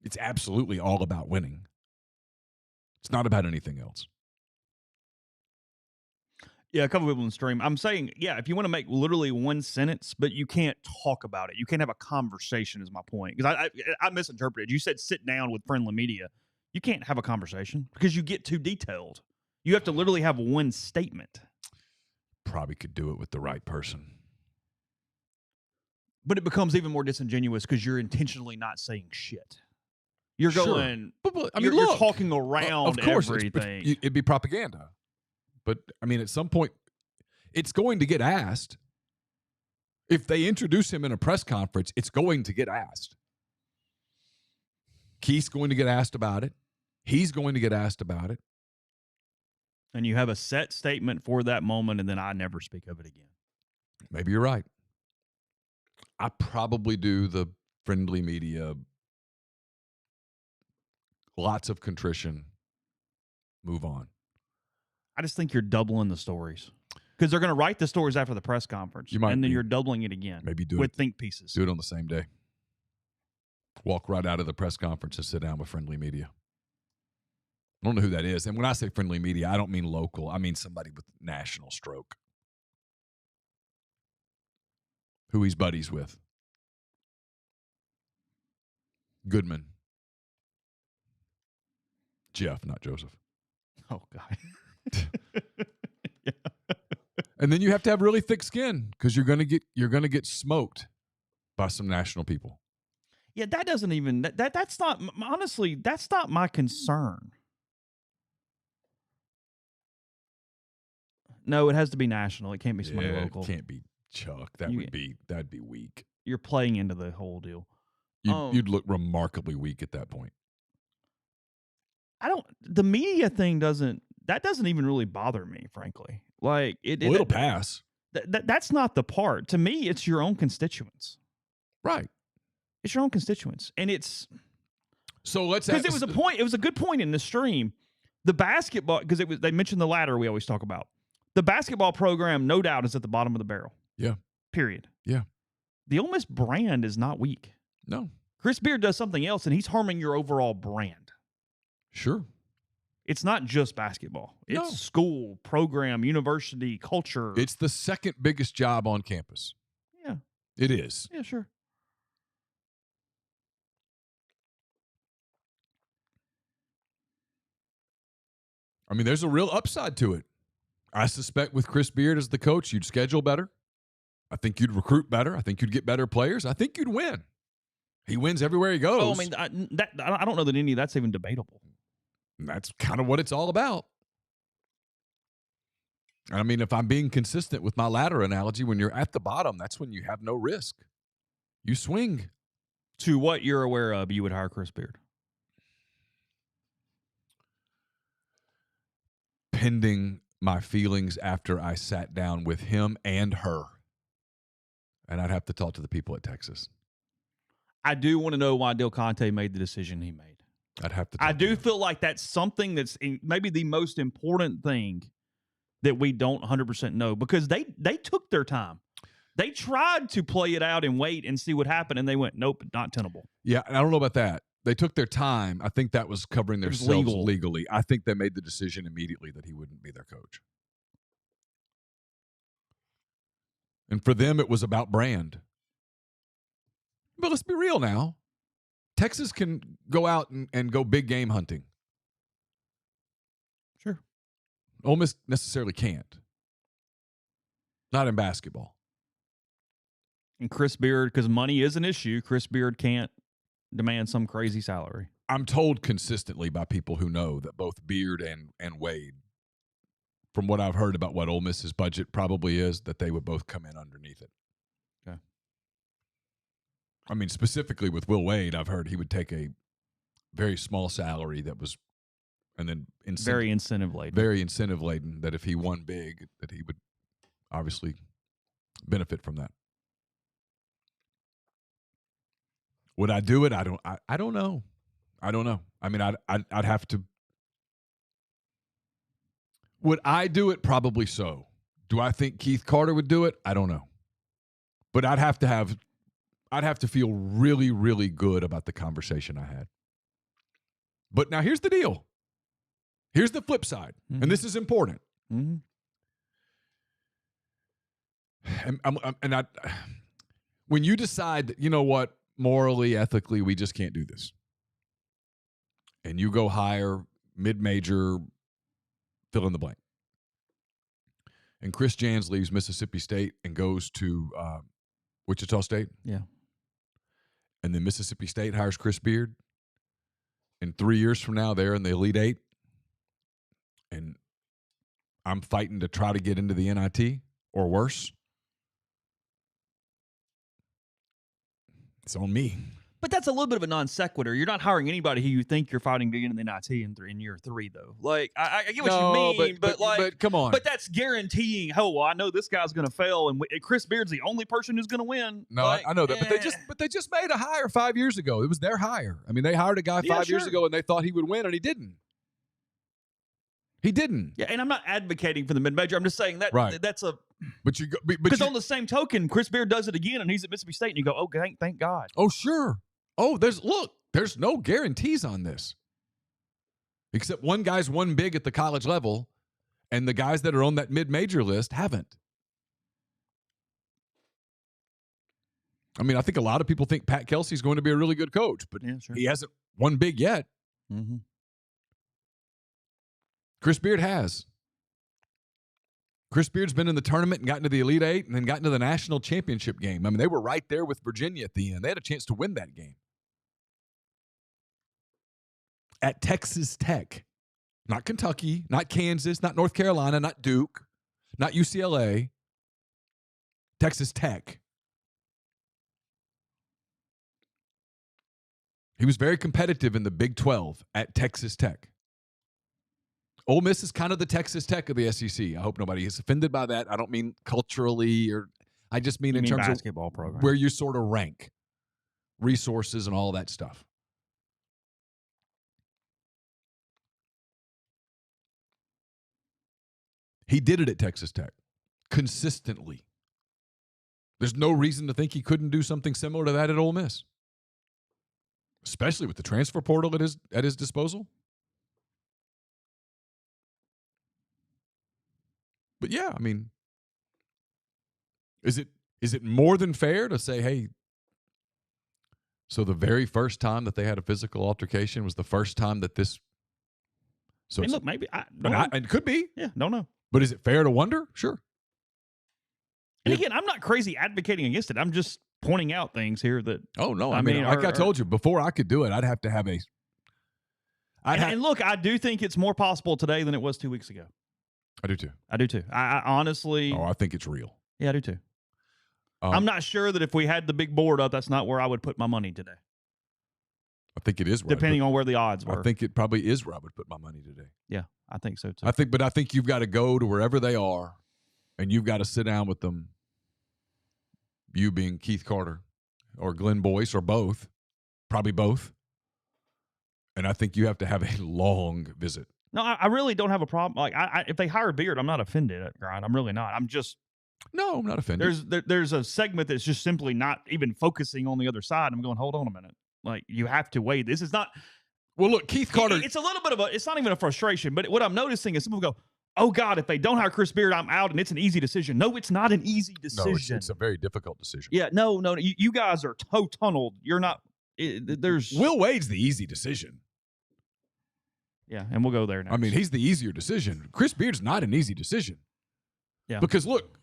It's absolutely all about winning. It's not about anything else. Yeah, a couple people in the stream. I'm saying, yeah, if you want to make literally one sentence, but you can't talk about it. You can't have a conversation is my point. Because I misinterpreted. You said sit down with friendly media. You can't have a conversation because you get too detailed. You have to literally have one statement. Probably could do it with the right person. But it becomes even more disingenuous because you're intentionally not saying shit. You're going, but I mean, you're talking around of course, everything. It'd be propaganda. But, I mean, at some point, it's going to get asked. If they introduce him in a press conference, it's going to get asked. Keith's going to get asked about it. He's going to get asked about it. And you have a set statement for that moment, and then I never speak of it again. Maybe you're right. I probably do the friendly media, lots of contrition, move on. I just think you're doubling the stories because they're going to write the stories after the press conference, and then you're doubling it again. Maybe do with it, think pieces. Do it on the same day. Walk right out of the press conference and sit down with friendly media. I don't know who that is. And when I say friendly media, I don't mean local. I mean somebody with national stroke. Who he's buddies with. Goodman. Jeff, not Joseph. Oh, God. Yeah. And then you have to have really thick skin because you're gonna get smoked by some national people. Yeah, that doesn't even that's not, honestly, that's not my concern. No, it has to be national. It can't be somebody local. It can't be Chuck. That'd be weak. You're playing into the whole deal. You'd look remarkably weak at that point. The media thing doesn't even really bother me, frankly. Like it'll pass. That's not the part. To me, it's your own constituents. Right. It's your own constituents. And it's so let's because it was a point. It was a good point in the stream. The basketball, because they mentioned the ladder we always talk about. The basketball program, no doubt, is at the bottom of the barrel. Yeah. Period. Yeah. The Ole Miss brand is not weak. No. Chris Beard does something else, and he's harming your overall brand. Sure. It's not just basketball. It's school, program, university, culture. It's the second biggest job on campus. Yeah. It is. Yeah, sure. I mean, there's a real upside to it. I suspect with Chris Beard as the coach, you'd schedule better. I think you'd recruit better. I think you'd get better players. I think you'd win. He wins everywhere he goes. Oh, I mean, I don't know that any of that's even debatable. And that's kind of what it's all about. I mean, if I'm being consistent with my ladder analogy, when you're at the bottom, that's when you have no risk. You swing. To what you're aware of, you would hire Chris Beard. Pending my feelings after I sat down with him and her. And I'd have to talk to the people at Texas. I do want to know why Del Conte made the decision he made. I'd have to. I do feel like that's something that's maybe the most important thing that we don't 100% know, because they took their time. They tried to play it out and wait and see what happened, and they went, nope, not tenable. Yeah, and I don't know about that. They took their time. I think that was covering themselves legally. I think they made the decision immediately that he wouldn't be their coach. And for them, it was about brand. But let's be real now. Texas can go out and go big game hunting. Sure. Ole Miss necessarily can't. Not in basketball. And Chris Beard, because money is an issue, Chris Beard can't demand some crazy salary. I'm told consistently by people who know that both Beard and Wade, from what I've heard about what Ole Miss's budget probably is, that they would both come in underneath it. Okay. I mean, specifically with Will Wade, I've heard he would take a very small salary that was, and then very incentive laden. Very incentive laden, that if he won big, that he would obviously benefit from that. Would I do it? I don't know. I don't know. I mean, I'd have to. Would I do it? Probably so. Do I think Keith Carter would do it? I don't know. But I'd have to feel really, really good about the conversation I had. But now here's the deal. Here's the flip side, and this is important. Mm-hmm. When you decide that, you know what, morally, ethically, we just can't do this, and you go hire mid-major, fill in the blank, and Chris Jans leaves Mississippi State and goes to Wichita State, yeah, and then Mississippi State hires Chris Beard, and 3 years from now they're in the Elite Eight, and I'm fighting to try to get into the NIT or worse. It's on me. But that's a little bit of a non sequitur. You're not hiring anybody who you think you're fighting to get in the NIT in year 3, though. Like, I get what you mean, but come on. But that's guaranteeing. Oh, well, I know this guy's going to fail, and Chris Beard's the only person who's going to win. No, like, I know that, but they just made a hire 5 years ago. It was their hire. I mean, they hired a guy 5 years ago, and they thought he would win, and he didn't. He didn't. Yeah, and I'm not advocating for the mid-major. I'm just saying that that's a. But you go because on the same token, Chris Beard does it again, and he's at Mississippi State, and you go, oh, thank God. Oh, sure. Oh, there's no guarantees on this. Except one guy's won big at the college level, and the guys that are on that mid-major list haven't. I mean, I think a lot of people think Pat Kelsey's going to be a really good coach, but he hasn't won big yet. Mm-hmm. Chris Beard has. Chris Beard's been in the tournament and gotten to the Elite Eight and then gotten to the national championship game. I mean, they were right there with Virginia at the end. They had a chance to win that game. At Texas Tech. Not Kentucky, not Kansas, not North Carolina, not Duke, not UCLA. Texas Tech. He was very competitive in the Big 12 at Texas Tech. Ole Miss is kind of the Texas Tech of the SEC. I hope nobody is offended by that. I don't mean culturally, or I just mean in terms basketball program, where you sort of rank resources and all that stuff. He did it at Texas Tech consistently. There's no reason to think he couldn't do something similar to that at Ole Miss, especially with the transfer portal at his disposal. But yeah, I mean, is it more than fair to say, hey, so the very first time that they had a physical altercation was the first time that this? So look, maybe it could be. Yeah, don't know. But is it fair to wonder? Sure. And again, I'm not crazy advocating against it. I'm just pointing out things here that. Oh no, I mean, like I told you before, I could do it. I'd have to have a. And look, I do think it's more possible today than it was 2 weeks ago. I do too. I honestly. Oh, I think it's real. Yeah, I do too. I'm not sure that if we had the big board up, that's not where I would put my money today. I think it is right. Depending on where the odds were. I think it probably is where I would put my money today. Yeah, I think so too. I think you've got to go to wherever they are, and you've got to sit down with them. You being Keith Carter or Glenn Boyce or both, probably both. And I think you have to have a long visit. No, I really don't have a problem. Like, if they hire Beard, I'm not offended at Grind. I'm really not. I'm just. No, I'm not offended. There's a segment that's just simply not even focusing on the other side. I'm going, hold on a minute. Like, you have to weigh. This is not. Well, look, Keith Carter. It's a little bit of it's not even a frustration, but what I'm noticing is some people go, oh, God, if they don't hire Chris Beard, I'm out, and it's an easy decision. No, it's not an easy decision. No, it's a very difficult decision. Yeah, no. You guys are toe-tunneled. You're not. There's. Will Wade's the easy decision. Yeah, and we'll go there next. I mean, he's the easier decision. Chris Beard's not an easy decision. Yeah. Because, look,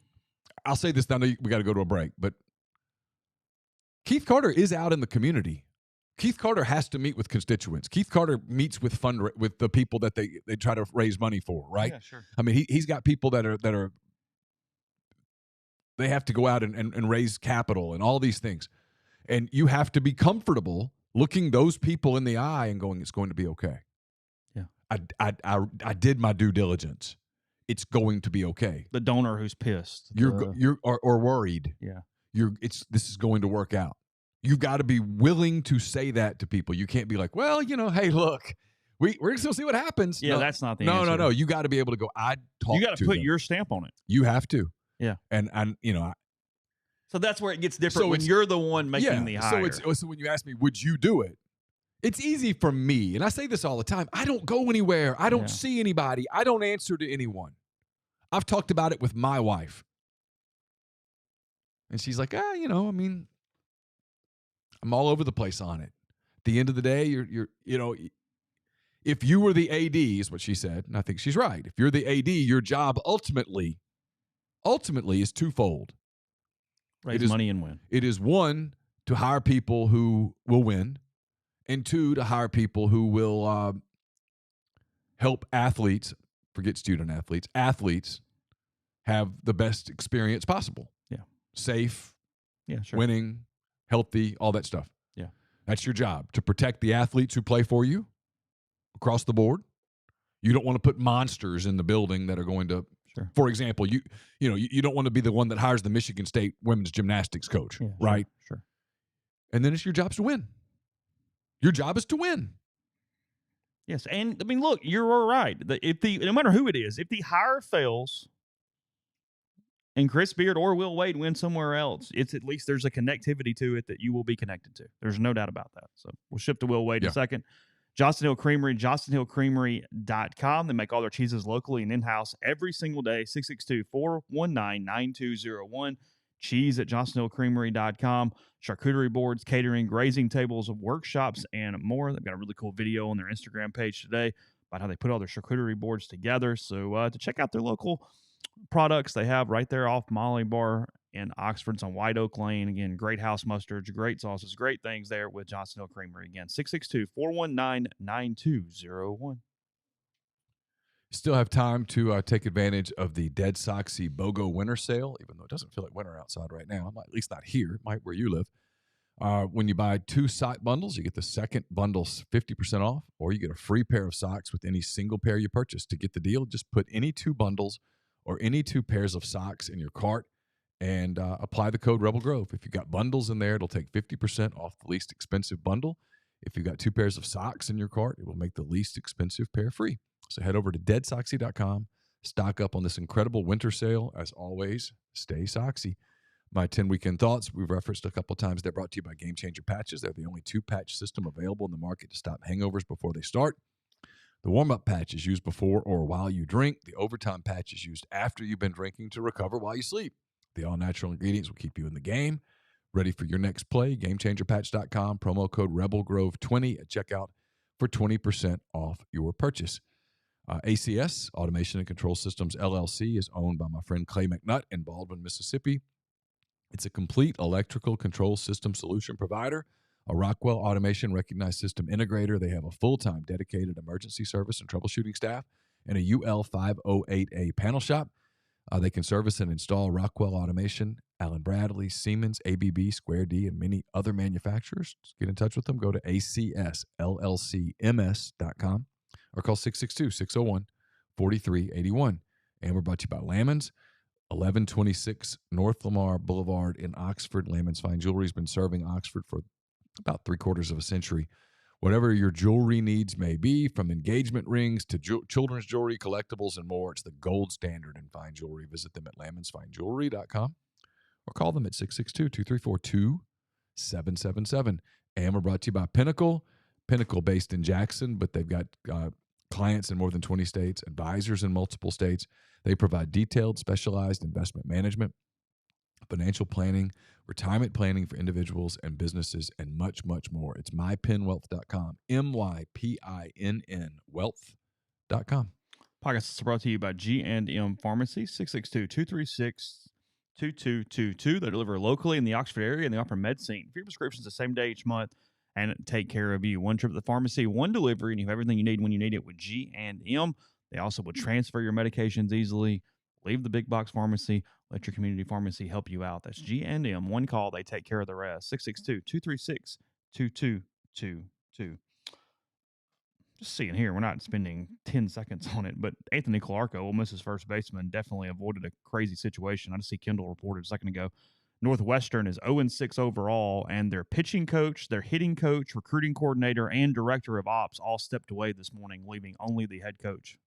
I'll say this, I know we got to go to a break, but Keith Carter is out in the community. Keith Carter has to meet with constituents. Keith Carter meets with with the people that they try to raise money for, right? Yeah, sure. I mean, he's got people that are they have to go out and raise capital and all these things. And you have to be comfortable looking those people in the eye and going, it's going to be okay. Yeah. I did my due diligence. It's going to be okay. The donor who's pissed. You're worried. Yeah. This is going to work out. You've got to be willing to say that to people. You can't be like, well, hey, look, we're going to see what happens. Yeah, no, that's not the answer. No. You got to be able to go, You got to put them. your stamp on it. You have to. Yeah. And so that's where it gets different when you're the one making the hire. So when you ask me, would you do it? It's easy for me. And I say this all the time. I don't go anywhere. I don't see anybody. I don't answer to anyone. I've talked about it with my wife. And she's like, I'm all over the place on it. At the end of the day, you're if you were the AD, is what she said, and I think she's right. If you're the AD, your job ultimately is twofold. Raise money and win. It is one, to hire people who will win, and two, to hire people who will help athletes, forget student athletes have the best experience possible. Yeah. Safe, sure. Winning, healthy, all that stuff. Yeah. That's your job, to protect the athletes who play for you across the board. You don't want to put monsters in the building that are going to, for example, you don't want to be the one that hires the Michigan State women's gymnastics coach, right? Sure. And then it's your job to win. Your job is to win. Yes, and I mean, look, you're right. No matter who it is, if the hire fails and Chris Beard or Will Wade win somewhere else, it's at least there's a connectivity to it that you will be connected to. There's no doubt about that. So we'll shift to Will Wade in a second. Johnston Hill Creamery, johnstonhillcreamery.com. They make all their cheeses locally and in-house every single day, 662-419-9201. Cheese at johnstonhillcreamery.com. Charcuterie boards, catering, grazing tables, workshops, and more. They've got a really cool video on their Instagram page today about how they put all their charcuterie boards together. So to check out their local products they have right there off Molly Bar in Oxford. It's on White Oak Lane. Again, great house mustards, great sauces, great things there with Johnston Hill Creamery. Again, 662-419-9201. Still have time to take advantage of the Dead Soxy BOGO winter sale, even though it doesn't feel like winter outside right now. At least not here. It might where you live. When you buy 2 sock bundles, you get the second bundle 50% off, or you get a free pair of socks with any single pair you purchase. To get the deal, just put any 2 bundles or any 2 pairs of socks in your cart and apply the code Rebel Grove. If you've got bundles in there, it'll take 50% off the least expensive bundle. If you've got 2 pairs of socks in your cart, it will make the least expensive pair free. So head over to deadsoxy.com, stock up on this incredible winter sale. As always, stay soxy. My 10 weekend thoughts, we've referenced a couple times. They're brought to you by Game Changer Patches. They're the only 2-patch system available in the market to stop hangovers before they start. The warm-up patch is used before or while you drink. The overtime patch is used after you've been drinking to recover while you sleep. The all-natural ingredients will keep you in the game. Ready for your next play? GameChangerPatch.com, promo code RebelGrove20 at checkout for 20% off your purchase. ACS, Automation and Control Systems, LLC, is owned by my friend Clay McNutt in Baldwin, Mississippi. It's a complete electrical control system solution provider, a Rockwell Automation recognized system integrator. They have a full-time dedicated emergency service and troubleshooting staff and a UL 508A panel shop. They can service and install Rockwell Automation, Allen Bradley, Siemens, ABB, Square D, and many other manufacturers. Just get in touch with them. Go to acsllcms.com. or call 662-601-4381. And we're brought to you by Lamons, 1126 North Lamar Boulevard in Oxford. Lamons Fine Jewelry has been serving Oxford for about 3/4 of a century. Whatever your jewelry needs may be, from engagement rings to children's jewelry, collectibles, and more, it's the gold standard in fine jewelry. Visit them at lamonsfinejewelry.com or call them at 662-234-2777. And we're brought to you by Pinnacle based in Jackson, but they've got clients in more than 20 states, advisors in multiple states. They provide detailed, specialized investment management, financial planning, retirement planning for individuals and businesses, and much, much more. It's mypinwealth.com, MYPINN wealth.com. Podcast is brought to you by G&M Pharmacy, 2222. They deliver locally in the Oxford area and the Upper Med scene. For your prescriptions the same day each month and take care of you. One trip to the pharmacy, one delivery, and you have everything you need when you need it with G&M. They also will transfer your medications easily. Leave the big box pharmacy. Let your community pharmacy help you out. That's G&M. One call, they take care of the rest. 662-236-2222. Just seeing here, we're not spending 10 seconds on it, but Anthony Clarko, Ole Miss's first baseman, definitely avoided a crazy situation. I just see Kendall reported a second ago. Northwestern is 0-6 overall, and their pitching coach, their hitting coach, recruiting coordinator, and director of ops all stepped away this morning, leaving only the head coach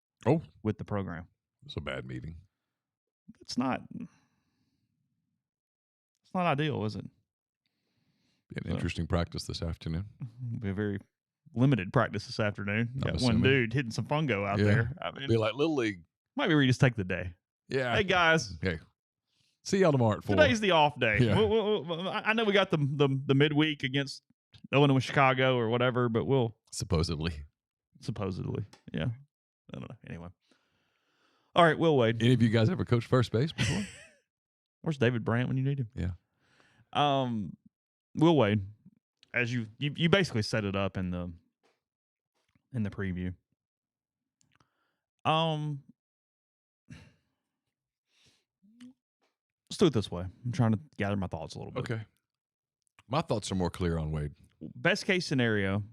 with the program. It's a bad meeting. It's not ideal, is it? Be an interesting practice this afternoon. Be a very limited practice this afternoon. Got one dude hitting some fungo out there. I mean, be like Little League. Might be where you just take the day. Yeah. Hey, guys. Okay. See y'all tomorrow at 4. Today's the off day. Yeah. I know we got the midweek against Illinois, Chicago, or whatever, but we'll supposedly, yeah. I don't know. Anyway, all right. Will Wade. Any of you guys ever coached first base before? Where's David Brandt when you need him? Yeah. Will Wade, as you basically set it up in the preview. Let's do it this way. I'm trying to gather my thoughts a little bit. Okay. My thoughts are more clear on Wade. Best case scenario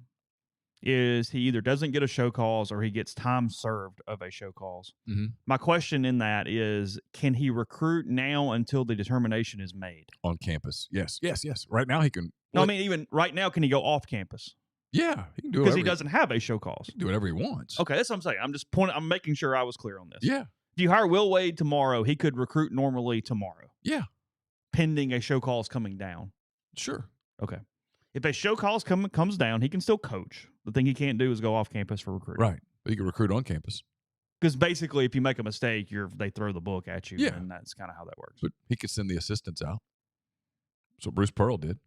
is he either doesn't get a show cause or he gets time served of a show cause. Mm-hmm. My question in that is, can he recruit now until the determination is made? On campus. Yes. Right now he can. No, I mean, even right now, can he go off campus? Yeah, he can do it. Because he doesn't have a show cause. He can do whatever he wants. Okay, that's what I'm saying. I'm making sure I was clear on this. Yeah. If you hire Will Wade tomorrow, he could recruit normally tomorrow. Yeah. Pending a show cause coming down. Sure. Okay. If a show cause comes down, he can still coach. The thing he can't do is go off campus for recruiting. Right. But he can recruit on campus. Because basically, if you make a mistake, they throw the book at you. Yeah. And that's kind of how that works. But he could send the assistants out. That's what Bruce Pearl did.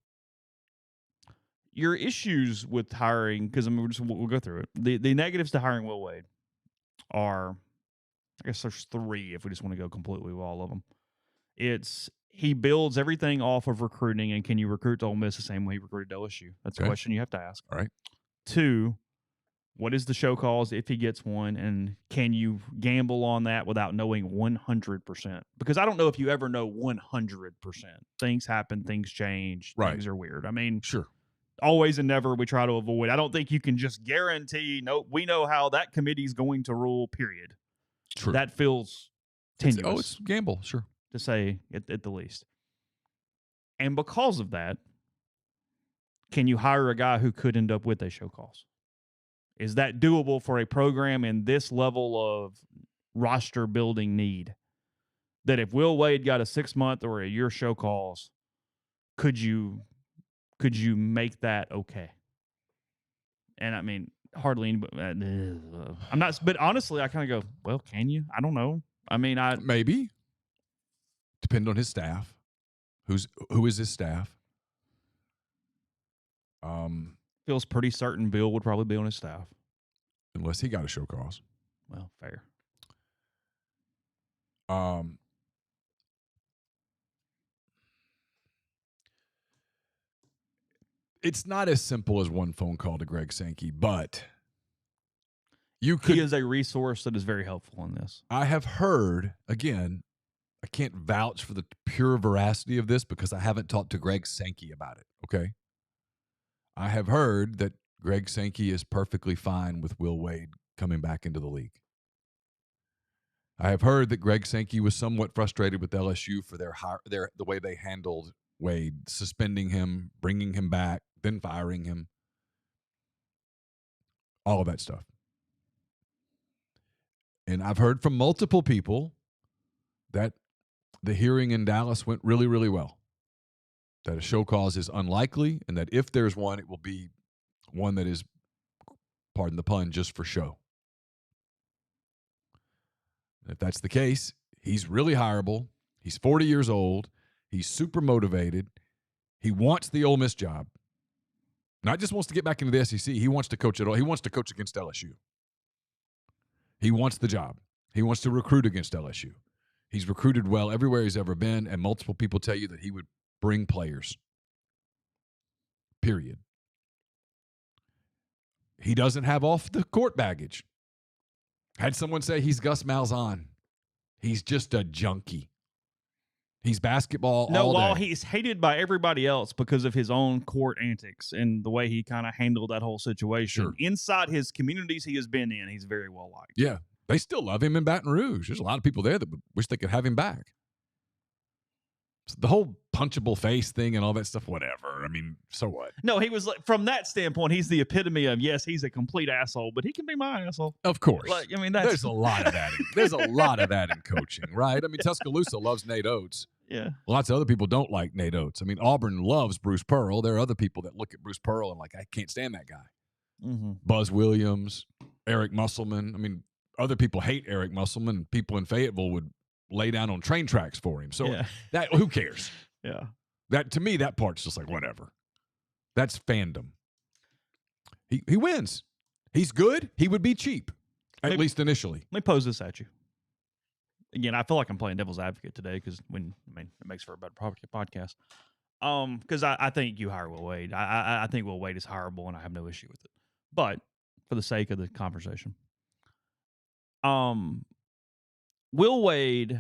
Your issues with hiring, because we'll go through it. The negatives to hiring Will Wade are, I guess there's 3 if we just want to go completely with all of them. It's he builds everything off of recruiting, and can you recruit to Ole Miss the same way he recruited LSU? That's a question you have to ask. All right. 2, what is the show cause if he gets one, and can you gamble on that without knowing 100%? Because I don't know if you ever know 100%. Things happen, things change, things are weird. I mean, sure. Always and never we try to avoid. I don't think you can just guarantee, we know how that committee is going to rule, period. True. That feels tenuous. It's gamble, sure. To say at the least. And because of that, can you hire a guy who could end up with a show cause? Is that doable for a program in this level of roster building need? That if Will Wade got a 6-month or a year show cause, could you make that okay? And I mean, hardly anybody. I'm not, but honestly, I kind of go, well, can you? I don't know. I mean, maybe. Depend on his staff. Who is his staff? Feels pretty certain Bill would probably be on his staff. Unless he got a show cause. Well, fair. It's not as simple as one phone call to Greg Sankey, but he is a resource that is very helpful in this. I have heard, again, I can't vouch for the pure veracity of this because I haven't talked to Greg Sankey about it, okay? I have heard that Greg Sankey is perfectly fine with Will Wade coming back into the league. I have heard that Greg Sankey was somewhat frustrated with LSU for the way they handled Wade, suspending him, bringing him back, then firing him. All of that stuff. And I've heard from multiple people that the hearing in Dallas went really, really well. That a show cause is unlikely, and that if there's one, it will be one that is, pardon the pun, just for show. And if that's the case, he's really hireable. He's 40 years old. He's super motivated. He wants the Ole Miss job. Not just wants to get back into the SEC. He wants to coach it all. He wants to coach against LSU. He wants the job. He wants to recruit against LSU. He's recruited well everywhere he's ever been, and multiple people tell you that he would bring players. Period. He doesn't have off-the-court baggage. Had someone say he's Gus Malzahn. He's just a junkie. He's basketball all day. While he's hated by everybody else because of his own court antics and the way he kind of handled that whole situation. Sure. Inside his communities he has been in, he's very well liked. Yeah. They still love him in Baton Rouge. There's a lot of people there that wish they could have him back. So the whole punchable face thing and all that stuff, whatever. I mean, so what? No, he was like, from that standpoint, he's the epitome of, yes, he's a complete asshole, but he can be my asshole. Of course. Like, I mean, there's a lot of that. There's a lot of that in coaching, right? I mean, Tuscaloosa loves Nate Oates. Yeah. Lots of other people don't like Nate Oates. I mean, Auburn loves Bruce Pearl. There are other people that look at Bruce Pearl and like, I can't stand that guy. Mm-hmm. Buzz Williams, Eric Musselman. I mean, other people hate Eric Musselman. People in Fayetteville would lay down on train tracks for him. So that who cares? Yeah. That to me, that part's just like whatever. That's fandom. He wins. He's good. He would be cheap, at least initially. Let me pose this at you. Again, I feel like I'm playing devil's advocate today because it makes for a better podcast. Because I think you hire Will Wade. I think Will Wade is hireable, and I have no issue with it. But for the sake of the conversation, Will Wade,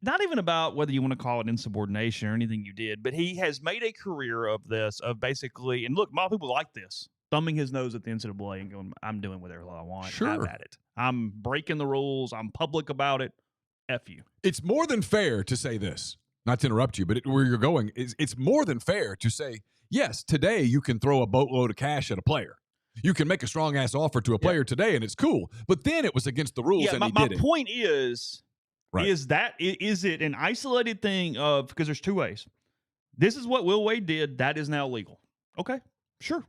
not even about whether you want to call it insubordination or anything you did, but he has made a career of this, of basically, and look, a lot of people like this, thumbing his nose at the NCAA and going, I'm doing whatever I want. Sure. Have at it. I'm breaking the rules. I'm public about it. F you. It's more than fair to say this, not to interrupt you, but where you're going, it's more than fair to say, yes, today you can throw a boatload of cash at a player. You can make a strong-ass offer to a player today, and it's cool. But then it was against the rules, and he did it. My point is, right. is it an isolated thing of, because there's two ways. This is what Will Wade did. That is now legal. Okay, sure.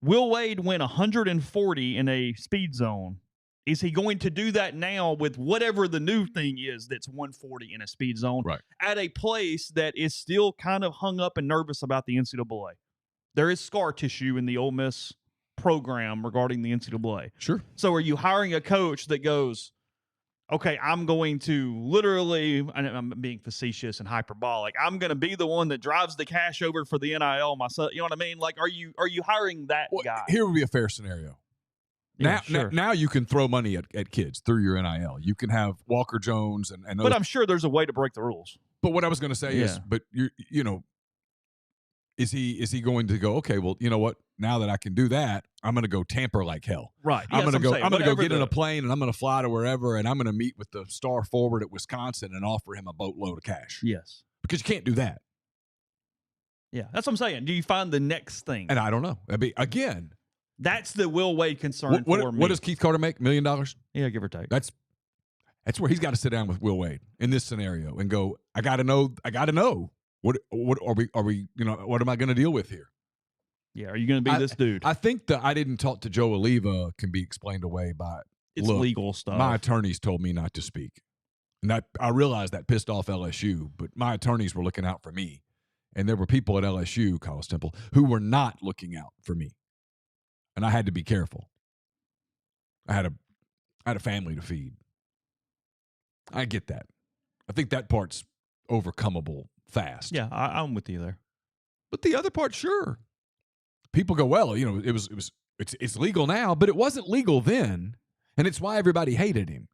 Will Wade went 140 in a speed zone. Is he going to do that now with whatever the new thing is that's 140 in a speed zone at a place that is still kind of hung up and nervous about the NCAA? There is scar tissue in the Ole Miss program regarding the NCAA. Sure. So are you hiring a coach that goes, okay, I'm going to literally, and I'm being facetious and hyperbolic, I'm going to be the one that drives the cash over for the NIL myself. You know what I mean? Like, are you hiring that guy? Here would be a fair scenario. Now you can throw money at kids through your NIL. You can have Walker Jones and but I'm sure there's a way to break the rules. But what I was going to say is, but is he going to go, okay, well, you know what? Now that I can do that, I'm going to go tamper like hell. Right. I'm going to go get in a plane and I'm going to fly to wherever and I'm going to meet with the star forward at Wisconsin and offer him a boatload of cash. Yes. Because you can't do that. Yeah, that's what I'm saying. Do you find the next thing? And I don't know. I mean, again, that's the Will Wade concern for me. What does Keith Carter make? $1 million? Yeah, give or take. That's where he's got to sit down with Will Wade in this scenario and go, I got to know. What are we, what am I going to deal with here? Yeah, are you going to be this dude? I think the I didn't talk to Joe Oliva can be explained away by legal stuff. My attorneys told me not to speak. And I realized that pissed off LSU, but my attorneys were looking out for me. And there were people at LSU, College Temple, who were not looking out for me. And I had to be careful. I had a family to feed. I get that. I think that part's overcomable fast. Yeah, I'm with you there. But the other part, sure. People go, well, it's legal now, but it wasn't legal then, and it's why everybody hated him.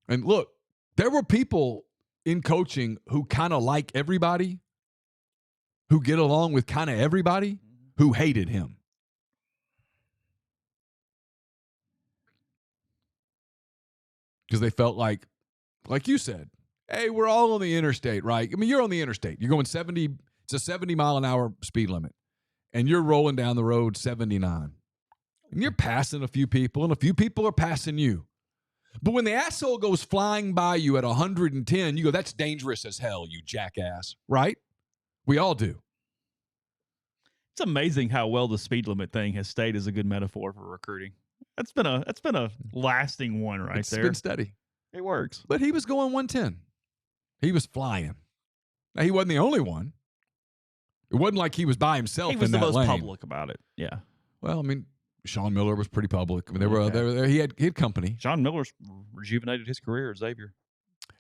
And look, there were people in coaching who kind of like everybody, who get along with kind of everybody, who hated him. Because they felt like you said, hey, we're all on the interstate, right? I mean, you're on the interstate. You're going 70, it's a 70-mile-an-hour speed limit, and you're rolling down the road 79. And you're passing a few people, and a few people are passing you. But when the asshole goes flying by you at 110, you go, that's dangerous as hell, you jackass, right? We all do. It's amazing how well the speed limit thing has stayed as a good metaphor for recruiting. That's been a lasting one there. It's been steady. It works. But he was going 110. He was flying. Now, he wasn't the only one. It wasn't like he was by himself in that lane. He was the most public about it. Yeah. Well, I mean, Sean Miller was pretty public. I mean, he had company. Sean Miller's rejuvenated his career at Xavier.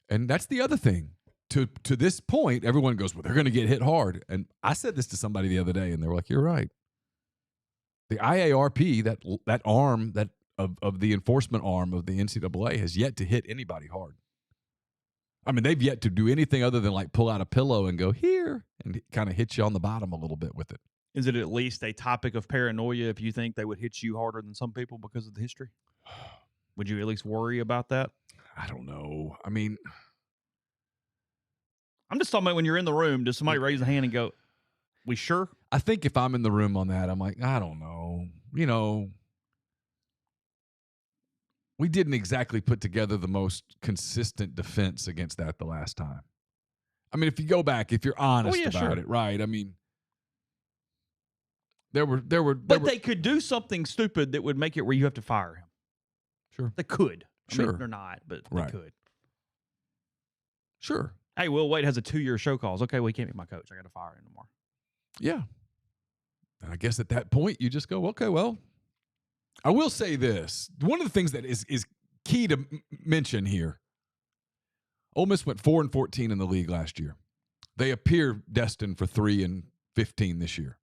And that's the other thing. To this point, everyone goes, well, they're going to get hit hard. And I said this to somebody the other day, and they were like, you're right. The IARP, that arm of the enforcement arm of the NCAA, has yet to hit anybody hard. I mean, they've yet to do anything other than like pull out a pillow and go here and kind of hit you on the bottom a little bit with it. Is it at least a topic of paranoia if you think they would hit you harder than some people because of the history? Would you at least worry about that? I don't know. I mean, I'm just talking about when you're in the room, does somebody raise a hand and go, we sure? I think if I'm in the room on that, I'm like, I don't know. You know, we didn't exactly put together the most consistent defense against that the last time. I mean, if you go back, if you're honest about it, right? I mean, there were. They could do something stupid that would make it where you have to fire him. Sure. They could. I mean, Sure. they're not, but Right. they could. Sure. Hey, Will Wade has a 2-year show calls. Okay, well, he can't be my coach. I got to fire him tomorrow. Yeah. And I guess at that point, you just go, okay, well, I will say this. One of the things that is key to mention here, Ole Miss went 4-14 in the league last year. They appear destined for 3-15 this year.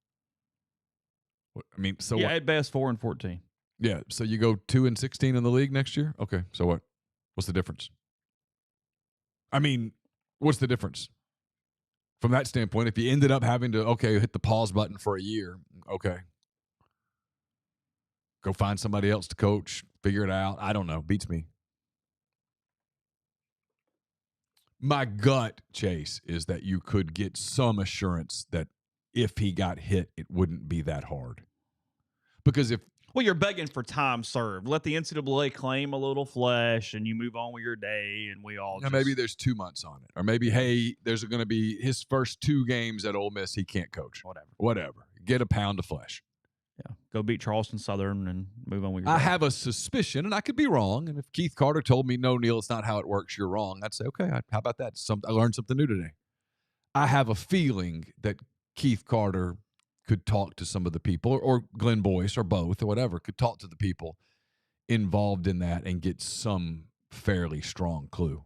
I mean, so yeah, what? at best 4-14. Yeah, so you go 2-16 in the league next year? Okay, so what? What's the difference? I mean, what's the difference? From that standpoint, if you ended up having to, hit the pause button for a year, okay. Go find somebody else to coach, figure it out. I don't know. Beats me. My gut, Chase, is that you could get some assurance that if he got hit, it wouldn't be that hard. Because well, you're begging for time served. Let the NCAA claim a little flesh, and you move on with your day, and we all. Maybe there's 2 months on it, or maybe there's going to be his first 2 games at Ole Miss. He can't coach. Whatever. Get a pound of flesh. Yeah, go beat Charleston Southern and move on with your day. I have a suspicion, and I could be wrong. And if Keith Carter told me, no, Neal, it's not how it works, you're wrong, I'd say, okay, how about that? I learned something new today. I have a feeling that Keith Carter could talk to some of the people, or Glenn Boyce, or both, or whatever, could talk to the people involved in that and get some fairly strong clue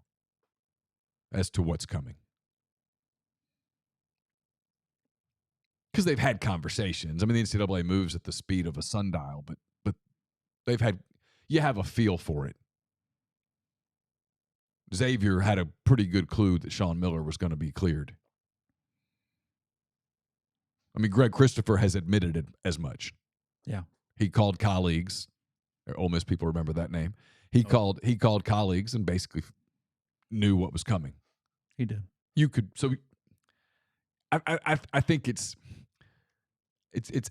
as to what's coming. Because they've had conversations. I mean, the NCAA moves at the speed of a sundial, but you have a feel for it. Xavier had a pretty good clue that Sean Miller was going to be cleared. I mean, Greg Christopher has admitted it as much. Yeah. He called colleagues. Ole Miss people remember that name. He called colleagues and basically knew what was coming. He did. You could. So I think it's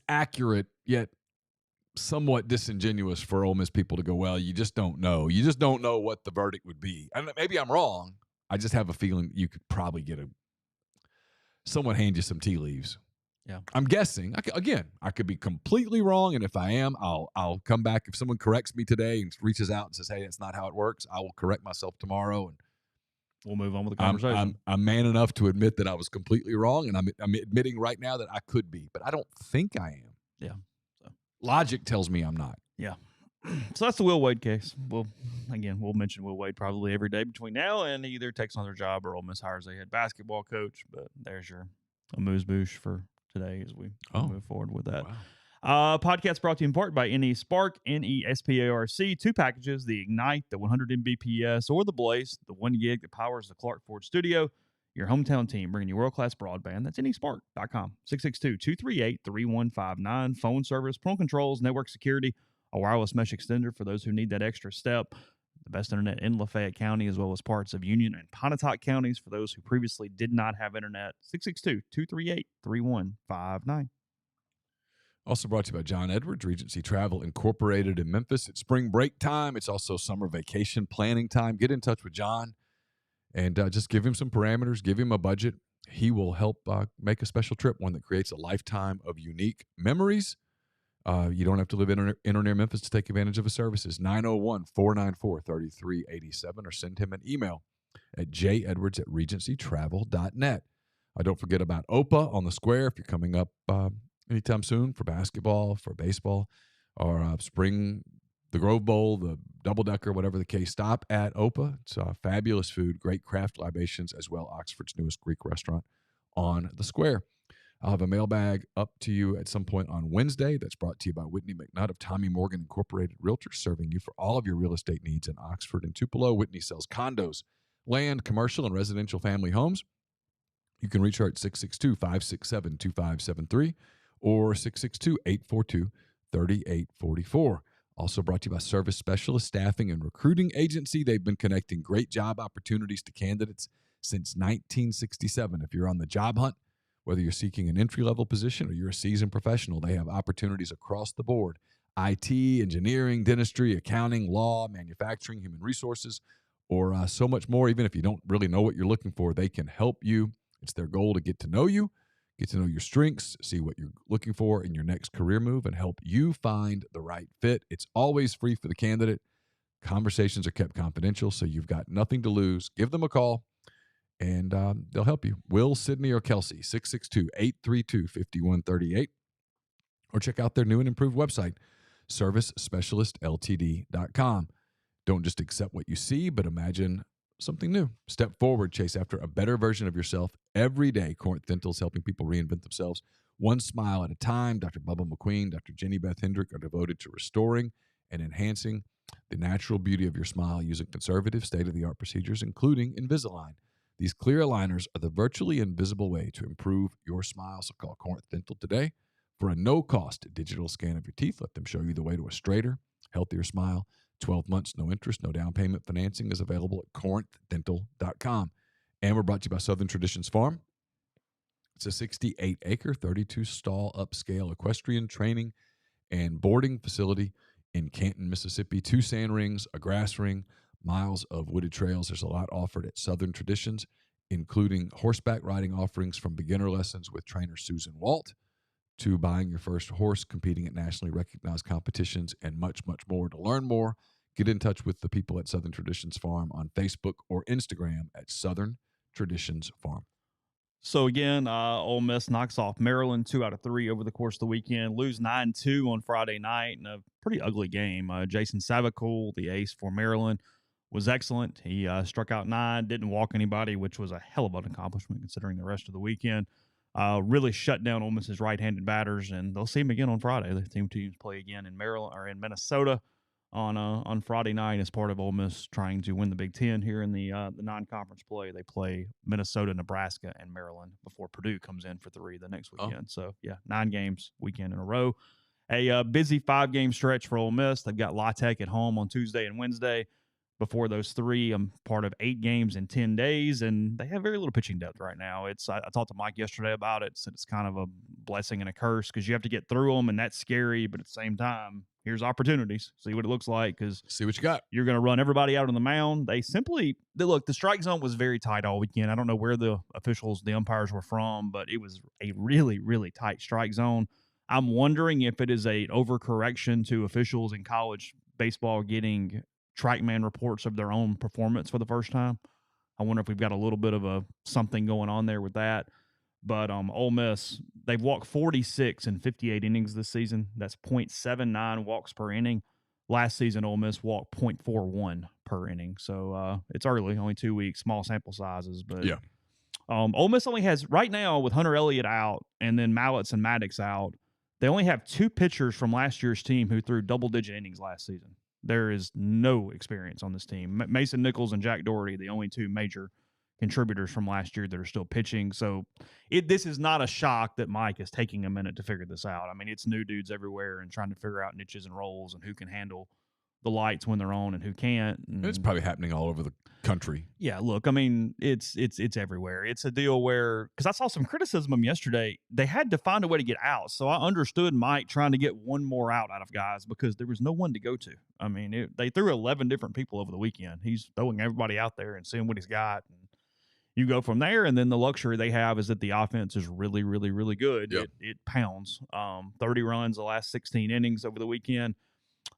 accurate, yet somewhat disingenuous for Ole Miss people to go, well, you just don't know. You just don't know what the verdict would be. And maybe I'm wrong. I just have a feeling you could probably get someone hand you some tea leaves. Yeah, I'm guessing. I could be completely wrong, and if I am, I'll come back. If someone corrects me today and reaches out and says, "Hey, that's not how it works," I will correct myself tomorrow, and we'll move on with the conversation. I'm man enough to admit that I was completely wrong, and I'm admitting right now that I could be, but I don't think I am. Yeah. So. Logic tells me I'm not. Yeah. So that's the Will Wade case. We'll mention Will Wade probably every day between now and he either takes another job or Ole Miss hires a head basketball coach. But there's your amuse-bouche for today as we move forward with that. Wow. Podcast brought to you in part by NeSpark, NeSparc. 2 packages, the Ignite, the 100 Mbps, or the Blaze, the 1 gig that powers the Clark Ford studio. Your hometown team bringing you world-class broadband. That's NeSpark.com. 662-238-3159. Phone service, parental controls, network security, a wireless mesh extender for those who need that extra step. The best internet in Lafayette County, as well as parts of Union and Pontotoc counties for those who previously did not have internet. 662-238-3159. Also brought to you by John Edwards, Regency Travel Incorporated in Memphis. It's spring break time. It's also summer vacation planning time. Get in touch with John and just give him some parameters, give him a budget. He will help make a special trip, one that creates a lifetime of unique memories. You don't have to live in or near Memphis to take advantage of his services. 901-494-3387, or send him an email at jedwards@regencytravel.net. Don't forget about OPA on the Square if you're coming up anytime soon for basketball, for baseball. or the Grove Bowl, the double-decker, whatever the case, stop at Opa. It's fabulous food, great craft libations, as well Oxford's newest Greek restaurant on the square. I'll have a mailbag up to you at some point on Wednesday. That's brought to you by Whitney McNutt of Tommy Morgan Incorporated Realtors, serving you for all of your real estate needs in Oxford and Tupelo. Whitney sells condos, land, commercial, and residential family homes. You can reach her at 662-567-2573 or 662-842-3844. Also brought to you by Service Specialist Staffing and Recruiting Agency. They've been connecting great job opportunities to candidates since 1967. If you're on the job hunt, whether you're seeking an entry-level position or you're a seasoned professional, they have opportunities across the board. IT, engineering, dentistry, accounting, law, manufacturing, human resources, or so much more. Even if you don't really know what you're looking for, they can help you. It's their goal to get to know you, get to know your strengths, see what you're looking for in your next career move, and help you find the right fit. It's always free for the candidate. Conversations are kept confidential, so you've got nothing to lose. Give them a call, and they'll help you. Will, Sydney, or Kelsey, 662-832-5138. Or check out their new and improved website, servicespecialistltd.com. Don't just accept what you see, but imagine something new. Step forward, chase after a better version of yourself every day. Corinth Dental is helping people reinvent themselves one smile at a time. Dr. Bubba McQueen, Dr. Jenny Beth Hendrick are devoted to restoring and enhancing the natural beauty of your smile using conservative, state-of-the-art procedures, including Invisalign. These clear aligners are the virtually invisible way to improve your smile. So call Corinth Dental today for a no-cost digital scan of your teeth. Let them show you the way to a straighter, healthier smile. 12 months, no interest, no down payment financing is available at corinthdental.com. And we're brought to you by Southern Traditions Farm. It's a 68-acre, 32-stall upscale equestrian training and boarding facility in Canton, Mississippi. 2 sand rings, a grass ring, miles of wooded trails. There's a lot offered at Southern Traditions, including horseback riding offerings from beginner lessons with trainer Susan Walt to buying your first horse, competing at nationally recognized competitions, and much, much more. To learn more, get in touch with the people at Southern Traditions Farm on Facebook or Instagram at Southern Traditions Farm. So again, Ole Miss knocks off Maryland 2 out of 3 over the course of the weekend. Lose 9-2 on Friday night in a pretty ugly game. Jason Savacool, the ace for Maryland, was excellent. He struck out 9, didn't walk anybody, which was a hell of an accomplishment considering the rest of the weekend. Really shut down Ole Miss's right-handed batters, and they'll see him again on Friday. The teams play again in Maryland or in Minnesota on Friday night as part of Ole Miss trying to win the Big Ten here in the non-conference play. They play Minnesota, Nebraska, and Maryland before Purdue comes in for 3 the next weekend. So, 9 games weekend in a row. A busy 5-game stretch for Ole Miss. They've got La Tech at home on Tuesday and Wednesday. Before those 3, I'm part of 8 games in 10 days, and they have very little pitching depth right now. I talked to Mike yesterday about it, said it's kind of a blessing and a curse because you have to get through them, and that's scary, but at the same time, here's opportunities. See what it looks like because see what you got. You're going to run everybody out on the mound. The strike zone was very tight all weekend. I don't know where the umpires were from, but it was a really, really tight strike zone. I'm wondering if it is an overcorrection to officials in college baseball getting TrackMan reports of their own performance for the first time. I wonder if we've got a little bit of something going on there with that. But Ole Miss, they've walked 46 in 58 innings this season. That's 0.79 walks per inning. Last season, Ole Miss walked 0.41 per inning. So it's early, only 2 weeks, small sample sizes. But yeah, Ole Miss only has, right now, with Hunter Elliott out and then Mallets and Maddox out, they only have 2 pitchers from last year's team who threw double-digit innings last season. There is no experience on this team. Mason Nichols and Jack Doherty, the only 2 major contributors from last year that are still pitching. So this is not a shock that Mike is taking a minute to figure this out. I mean, it's new dudes everywhere and trying to figure out niches and roles and who can handle the lights when they're on and who can't. And it's probably happening all over the country. Yeah, look, I mean, it's everywhere. It's a deal where, because I saw some criticism of them yesterday, they had to find a way to get out. So I understood Mike trying to get one more out of guys because there was no one to go to. I mean, they threw 11 different people over the weekend. He's throwing everybody out there and seeing what he's got. And you go from there, and then the luxury they have is that the offense is really, really, really good. Yep. It pounds. 30 runs the last 16 innings over the weekend.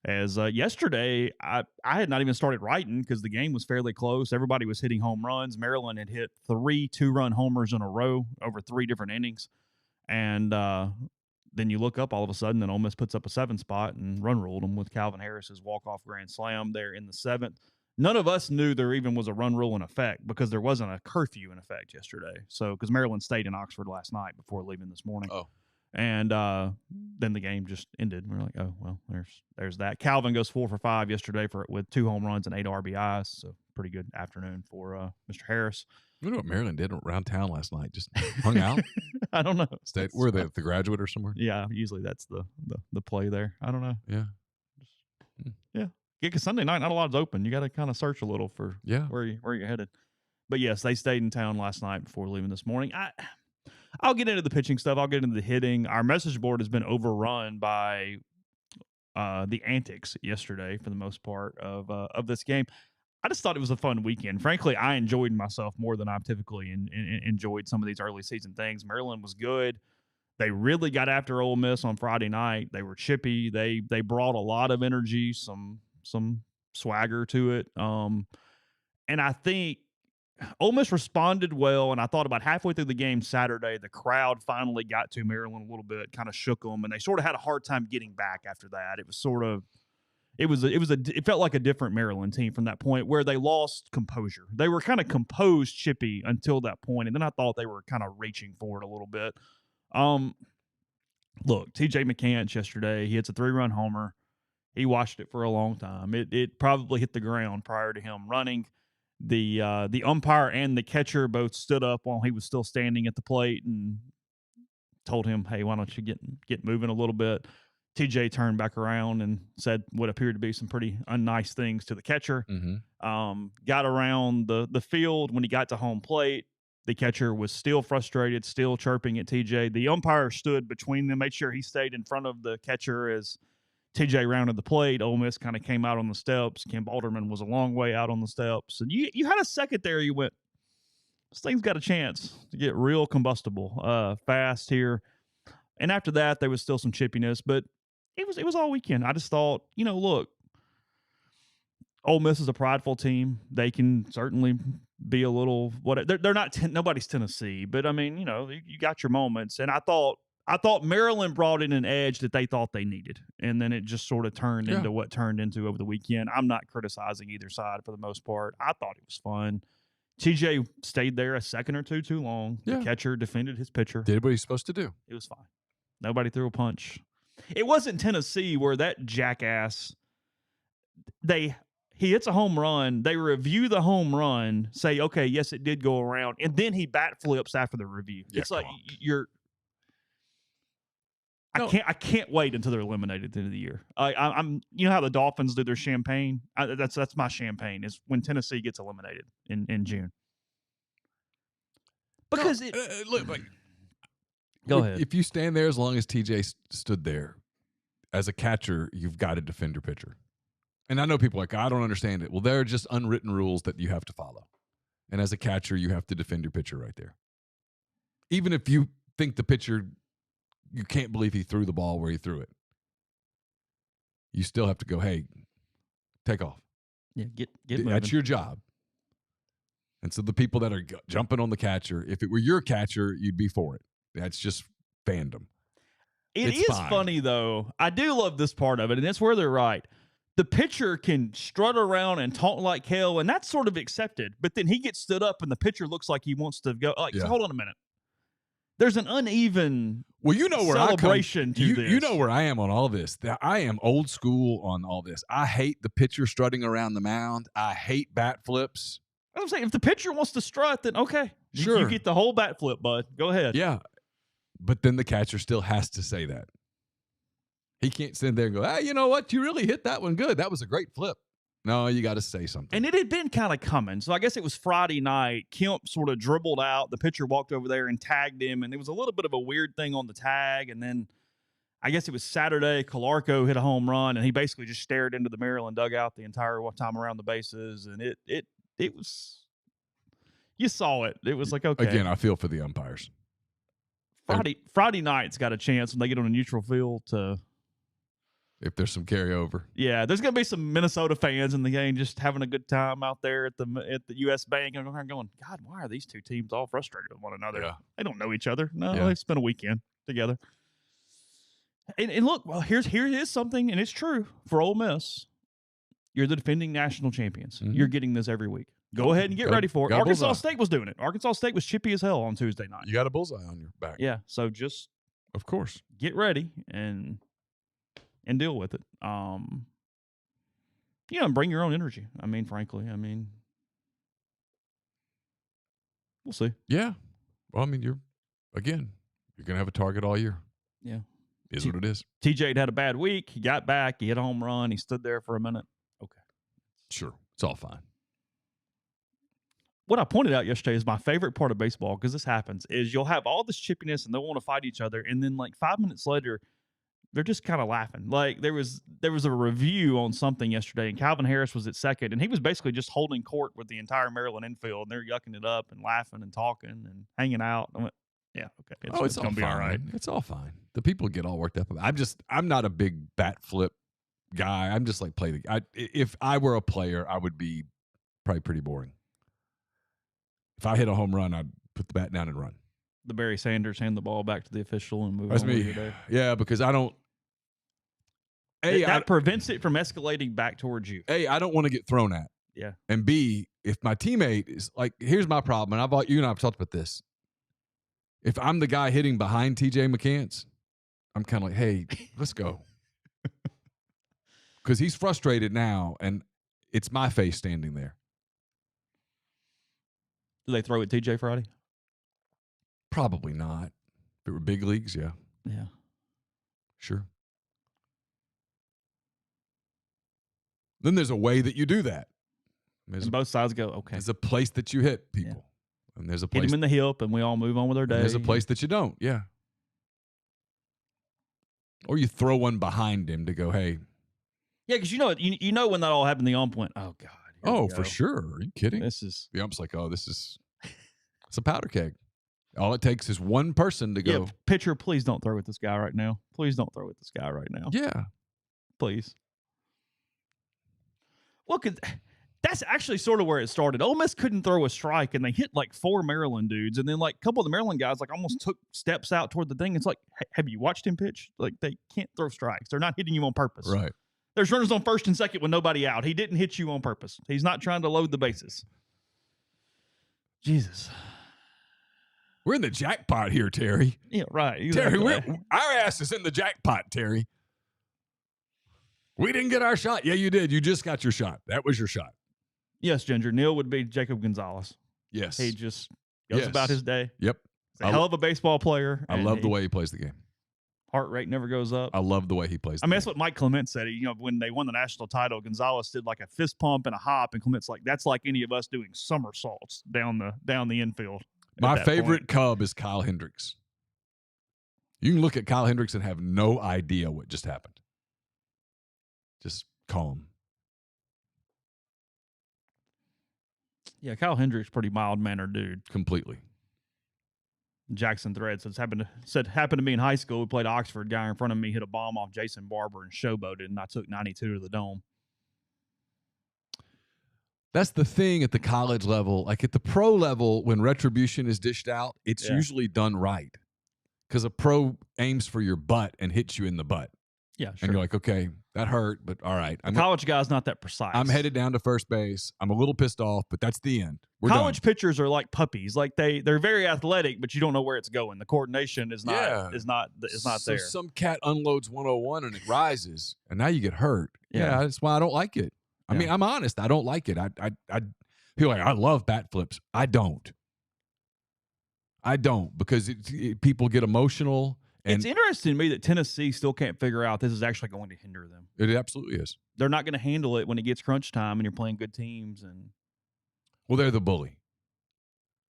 As yesterday, I had not even started writing because the game was fairly close. Everybody was hitting home runs. Maryland had hit 3 2-run homers in a row over 3 different innings. And then you look up all of a sudden, and Ole Miss puts up a 7 spot and run ruled them with Calvin Harris's walk-off grand slam there in the 7th. None of us knew there even was a run rule in effect because there wasn't a curfew in effect yesterday. So, because Maryland stayed in Oxford last night before leaving this morning. Oh. And then the game just ended. We're like, oh, well, there's that. Calvin goes 4 for 5 yesterday with 2 home runs and 8 RBIs. So, pretty good afternoon for Mr. Harris. You know what Maryland did around town last night? Just hung out? I don't know. Stayed, were they at the Graduate or somewhere? Yeah, usually that's the play there. I don't know. Yeah. Yeah, because Sunday night, not a lot's open. You got to kind of search a little for where you're headed. But yes, they stayed in town last night before leaving this morning. I'll get into the pitching stuff. I'll get into the hitting. Our message board has been overrun by the antics yesterday for the most part of this game. I just thought it was a fun weekend. Frankly, I enjoyed myself more than I've typically enjoyed some of these early season things. Maryland was good. They really got after Ole Miss on Friday night. They were chippy. They brought a lot of energy, some swagger to it. And I think Ole Miss responded well, and I thought about halfway through the game Saturday, the crowd finally got to Maryland a little bit, kind of shook them, and they sort of had a hard time getting back after that. It was sort of it felt like a different Maryland team from that point where they lost composure. They were kind of composed, chippy until that point, and then I thought they were kind of reaching for it a little bit. Look, TJ McCants yesterday, he hits a 3-run homer. He watched it for a long time. It probably hit the ground prior to him running. The umpire and the catcher both stood up while he was still standing at the plate and told him, "Hey, why don't you get moving a little bit?" TJ turned back around and said what appeared to be some pretty unnice things to the catcher. Mm-hmm. Got around the field. When he got to home plate, the catcher was still frustrated, still chirping at TJ. The umpire stood between them, made sure he stayed in front of the catcher as TJ rounded the plate. Ole Miss kind of came out on the steps. Kim Balderman was a long way out on the steps. And you had a second there. You went, this thing's got a chance to get real combustible fast here. And after that, there was still some chippiness, but it was all weekend. I just thought, look, Ole Miss is a prideful team. They can certainly be a little they're not nobody's Tennessee, but I mean, you got your moments. And I thought Maryland brought in an edge that they thought they needed, and then it just sort of turned into what turned into over the weekend. I'm not criticizing either side for the most part. I thought it was fun. TJ stayed there a second or two too long. The catcher defended his pitcher. Did what he's supposed to do. It was fine. Nobody threw a punch. It wasn't Tennessee where that jackass, he hits a home run, they review the home run, say, okay, yes, it did go around, and then he bat flips after the review. Yeah, it's like I can't wait until they're eliminated at the end of the year. I'm how the Dolphins do their champagne? That's my champagne, is when Tennessee gets eliminated in June. Because go ahead. If you stand there as long as TJ stood there, as a catcher, you've got to defend your pitcher. And I know people are like, I don't understand it. Well, there are just unwritten rules that you have to follow. And as a catcher, you have to defend your pitcher right there. Even if you think the pitcher, you can't believe he threw the ball where he threw it, you still have to go, hey, take off. Yeah, get moving. That's your job. And so the people that are jumping on the catcher, if it were your catcher, you'd be for it. That's just fandom. It's fine. Funny, though. I do love this part of it, and that's where they're right. The pitcher can strut around and talk like hell, and that's sort of accepted. But then he gets stood up, and the pitcher looks like he wants to go. So hold on a minute. There's an uneven celebration to this. You know where I am on all this. I am old school on all this. I hate the pitcher strutting around the mound. I hate bat flips. I'm saying if the pitcher wants to strut, then okay. Sure. You get the whole bat flip, bud. Go ahead. Yeah. But then the catcher still has to say that. He can't sit there and go, hey, you know what? You really hit that one good. That was a great flip. No, you got to say something. And it had been kind of coming. So I guess it was Friday night. Kemp sort of dribbled out. The pitcher walked over there and tagged him. And there was a little bit of a weird thing on the tag. And then I guess it was Saturday. Calarco hit a home run. And he basically just stared into the Maryland dugout the entire time around the bases. And it was, you saw it. It was like, okay. Again, I feel for the umpires. Friday night's got a chance when they get on a neutral field to. If there's some carryover. Yeah, there's going to be some Minnesota fans in the game just having a good time out there at the U.S. Bank and going, God, why are these two teams all frustrated with one another? Yeah. They don't know each other. No, Yeah. They've spent a weekend together. And look, well, here is something, and it's true for Ole Miss. You're the defending national champions. Mhm. You're getting this every week. Go ahead and get ready for it. got Arkansas bullseye. State was doing it. Arkansas State was chippy as hell on Tuesday night. You got a bullseye on your back. Yeah, so just Of course. get ready and deal with it. And bring your own energy. I mean, frankly, we'll see. Yeah. Well, I mean, you're going to have a target all year. Yeah. Is what it is. TJ had a bad week. He got back. He hit a home run. He stood there for a minute. Okay. Sure. It's all fine. What I pointed out yesterday is my favorite part of baseball, because this happens, is you'll have all this chippiness and they'll want to fight each other. And then like 5 minutes later, they're just kind of laughing. Like there was a review on something yesterday, and Calvin Harris was at second, and he was basically just holding court with the entire Maryland infield, and they're yucking it up and laughing and talking and hanging out. I went, yeah, okay. It's gonna be all right. It's all fine. The people get all worked up. I'm not a big bat flip guy. I'm just like if I were a player, I would be probably pretty boring. If I hit a home run, I'd put the bat down and run. The Barry Sanders hand the ball back to the official and move That's on me. with your day. Yeah, because I don't. That prevents it from escalating back towards you. A, I don't want to get thrown at. Yeah. And B, if my teammate is like, here's my problem, and you and I have talked about this. If I'm the guy hitting behind TJ McCants, I'm kind of like, hey, let's go. Because he's frustrated now, and it's my face standing there. Do they throw at TJ Friday? Probably not. If it were big leagues, yeah. Yeah. Sure. Then there's a way that you do that. And both sides go, okay. There's a place that you hit people. Yeah. And there's a place. Hit him in the hip, and we all move on with our day. There's a place that you don't, yeah. Or you throw one behind him to go, hey. Yeah, because you know when that all happened, the ump went, oh, God. Oh, for sure. Are you kidding? The ump's like, oh, it's a powder keg. All it takes is one person to go. Yeah, pitcher, please don't throw at this guy right now. Please don't throw at this guy right now. Yeah. Please. Well, that's actually sort of where it started. Ole Miss couldn't throw a strike, and they hit like 4 Maryland dudes. And then like a couple of the Maryland guys like almost took steps out toward the thing. It's like, have you watched him pitch? Like they can't throw strikes. They're not hitting you on purpose. Right. There's runners on first and second with nobody out. He didn't hit you on purpose. He's not trying to load the bases. Jesus. We're in the jackpot here, Terry. Yeah, right. Exactly. Terry, our ass is in the jackpot, Terry. We didn't get our shot. Yeah, you did. You just got your shot. That was your shot. Yes, Ginger. Neal would be Jacob Gonzalez. Yes. He just goes about his day. Yep. He's a hell of a baseball player. I love the way he plays the game. Heart rate never goes up. I love the way he plays the game. That's what Mike Clement said. When they won the national title, Gonzalez did like a fist pump and a hop, and Clement's like, that's like any of us doing somersaults down the infield. My favorite Cub is Kyle Hendricks. You can look at Kyle Hendricks and have no idea what just happened. Just calm. Yeah, Kyle Hendricks, pretty mild-mannered dude. Completely. Jackson Thread happened to me in high school. We played Oxford. Guy in front of me hit a bomb off Jason Barber and showboated, and I took 92 to the dome. That's the thing at the college level. Like at the pro level, when retribution is dished out, it's usually done right. Because a pro aims for your butt and hits you in the butt. Yeah, sure. And you're like, okay, that hurt, but all right. A college guy's not that precise. I'm headed down to first base. I'm a little pissed off, but that's the end. We're college done. pitchers are like puppies. Like they're very athletic, but you don't know where it's going. The coordination is not there. Some cat unloads 101 and it rises, and now you get hurt. Yeah, that's why I don't like it. I mean, I'm honest. I don't like it. I feel like I love bat flips. I don't because people get emotional. And it's interesting to me that Tennessee still can't figure out this is actually going to hinder them. It absolutely is. They're not going to handle it when it gets crunch time and you're playing good teams. Well, they're the bully.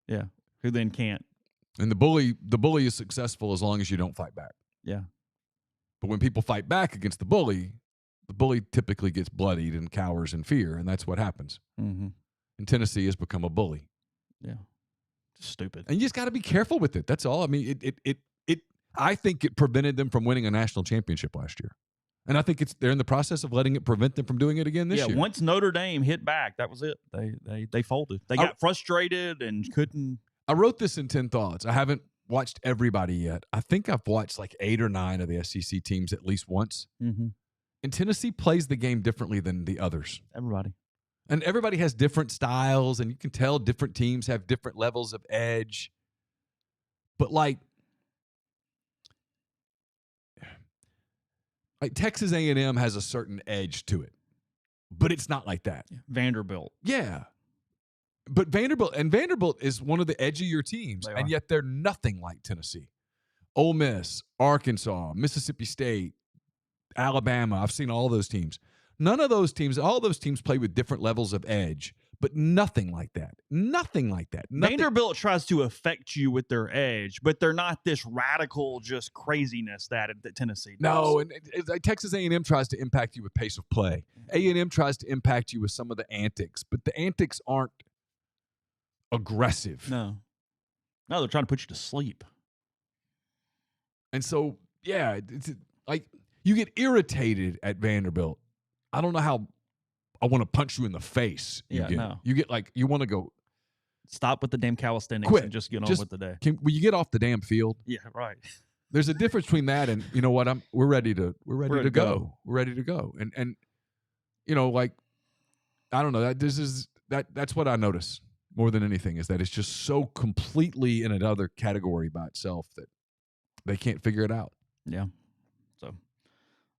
Yeah, who then can't. And the bully is successful as long as you don't fight back. Yeah. But when people fight back against the bully typically gets bloodied and cowers in fear, and that's what happens. Mm-hmm. And Tennessee has become a bully. Yeah. Just stupid. And you just got to be careful with it. That's all. I mean, I think it prevented them from winning a national championship last year. And I think they're in the process of letting it prevent them from doing it again this year. Yeah, once Notre Dame hit back, that was it. They folded. They got frustrated and couldn't. I wrote this in 10 thoughts. I haven't watched everybody yet. I think I've watched like 8 or 9 of the SEC teams at least once. Mm-hmm. And Tennessee plays the game differently than the others. Everybody. And everybody has different styles, and you can tell different teams have different levels of edge. But like Texas A&M has a certain edge to it, but it's not like that. Vanderbilt. Yeah. But Vanderbilt is one of the edgier teams, and yet they're nothing like Tennessee. Ole Miss, Arkansas, Mississippi State, Alabama. I've seen all those teams. None of those teams, all those teams play with different levels of edge, but nothing like that. Nothing like that. Vanderbilt tries to affect you with their edge, but they're not this radical, just craziness that Tennessee does. No, and Texas A&M tries to impact you with pace of play. A&M tries to impact you with some of the antics, but the antics aren't aggressive. No, they're trying to put you to sleep. And so, yeah, it's like you get irritated at Vanderbilt. I don't know how I want to punch you in the face. You get like, you want to go. Stop with the damn calisthenics quit. And just get on with the day. Will you get off the damn field? Yeah, right. There's a difference between that and, you know what, we're ready to go. We're ready to go. And you know, like, I don't know, that's what I notice more than anything, is that it's just so completely in another category by itself that they can't figure it out. Yeah. So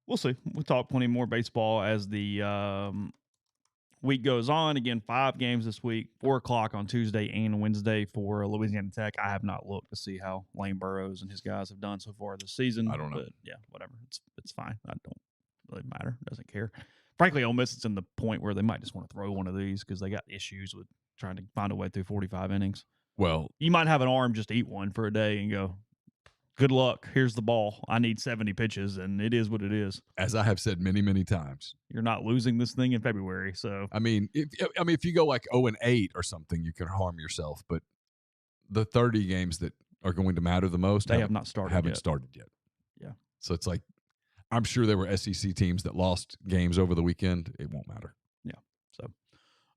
we'll see. We'll talk plenty more baseball as the week goes on. Again, 5 games this week, 4 o'clock on Tuesday and Wednesday for Louisiana Tech. I have not looked to see how Lane Burroughs and his guys have done so far this season. I don't know. But yeah, whatever. It's fine. I don't really matter. Doesn't care. Frankly, Ole Miss is in the point where they might just want to throw one of these because they got issues with trying to find a way through 45 innings. Well, you might have an arm just eat one for a day and go, good luck. Here's the ball. I need 70 pitches, and it is what it is. As I have said many, many times, you're not losing this thing in February. So I mean, if you go like 0-8 or something, you can harm yourself. But the 30 games that are going to matter the most, they haven't started yet. Yeah. So it's like, I'm sure there were SEC teams that lost games over the weekend. It won't matter. Yeah. So,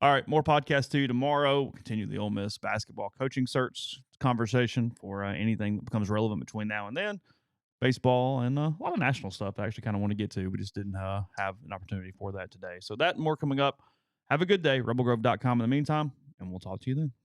all right, more podcasts to you tomorrow. We'll continue the Ole Miss basketball coaching search conversation for anything that becomes relevant between now and then. Baseball and a lot of national stuff I actually kind of want to get to. We just didn't have an opportunity for that today. So that and more coming up. Have a good day. RebelGrove.com in the meantime, and we'll talk to you then.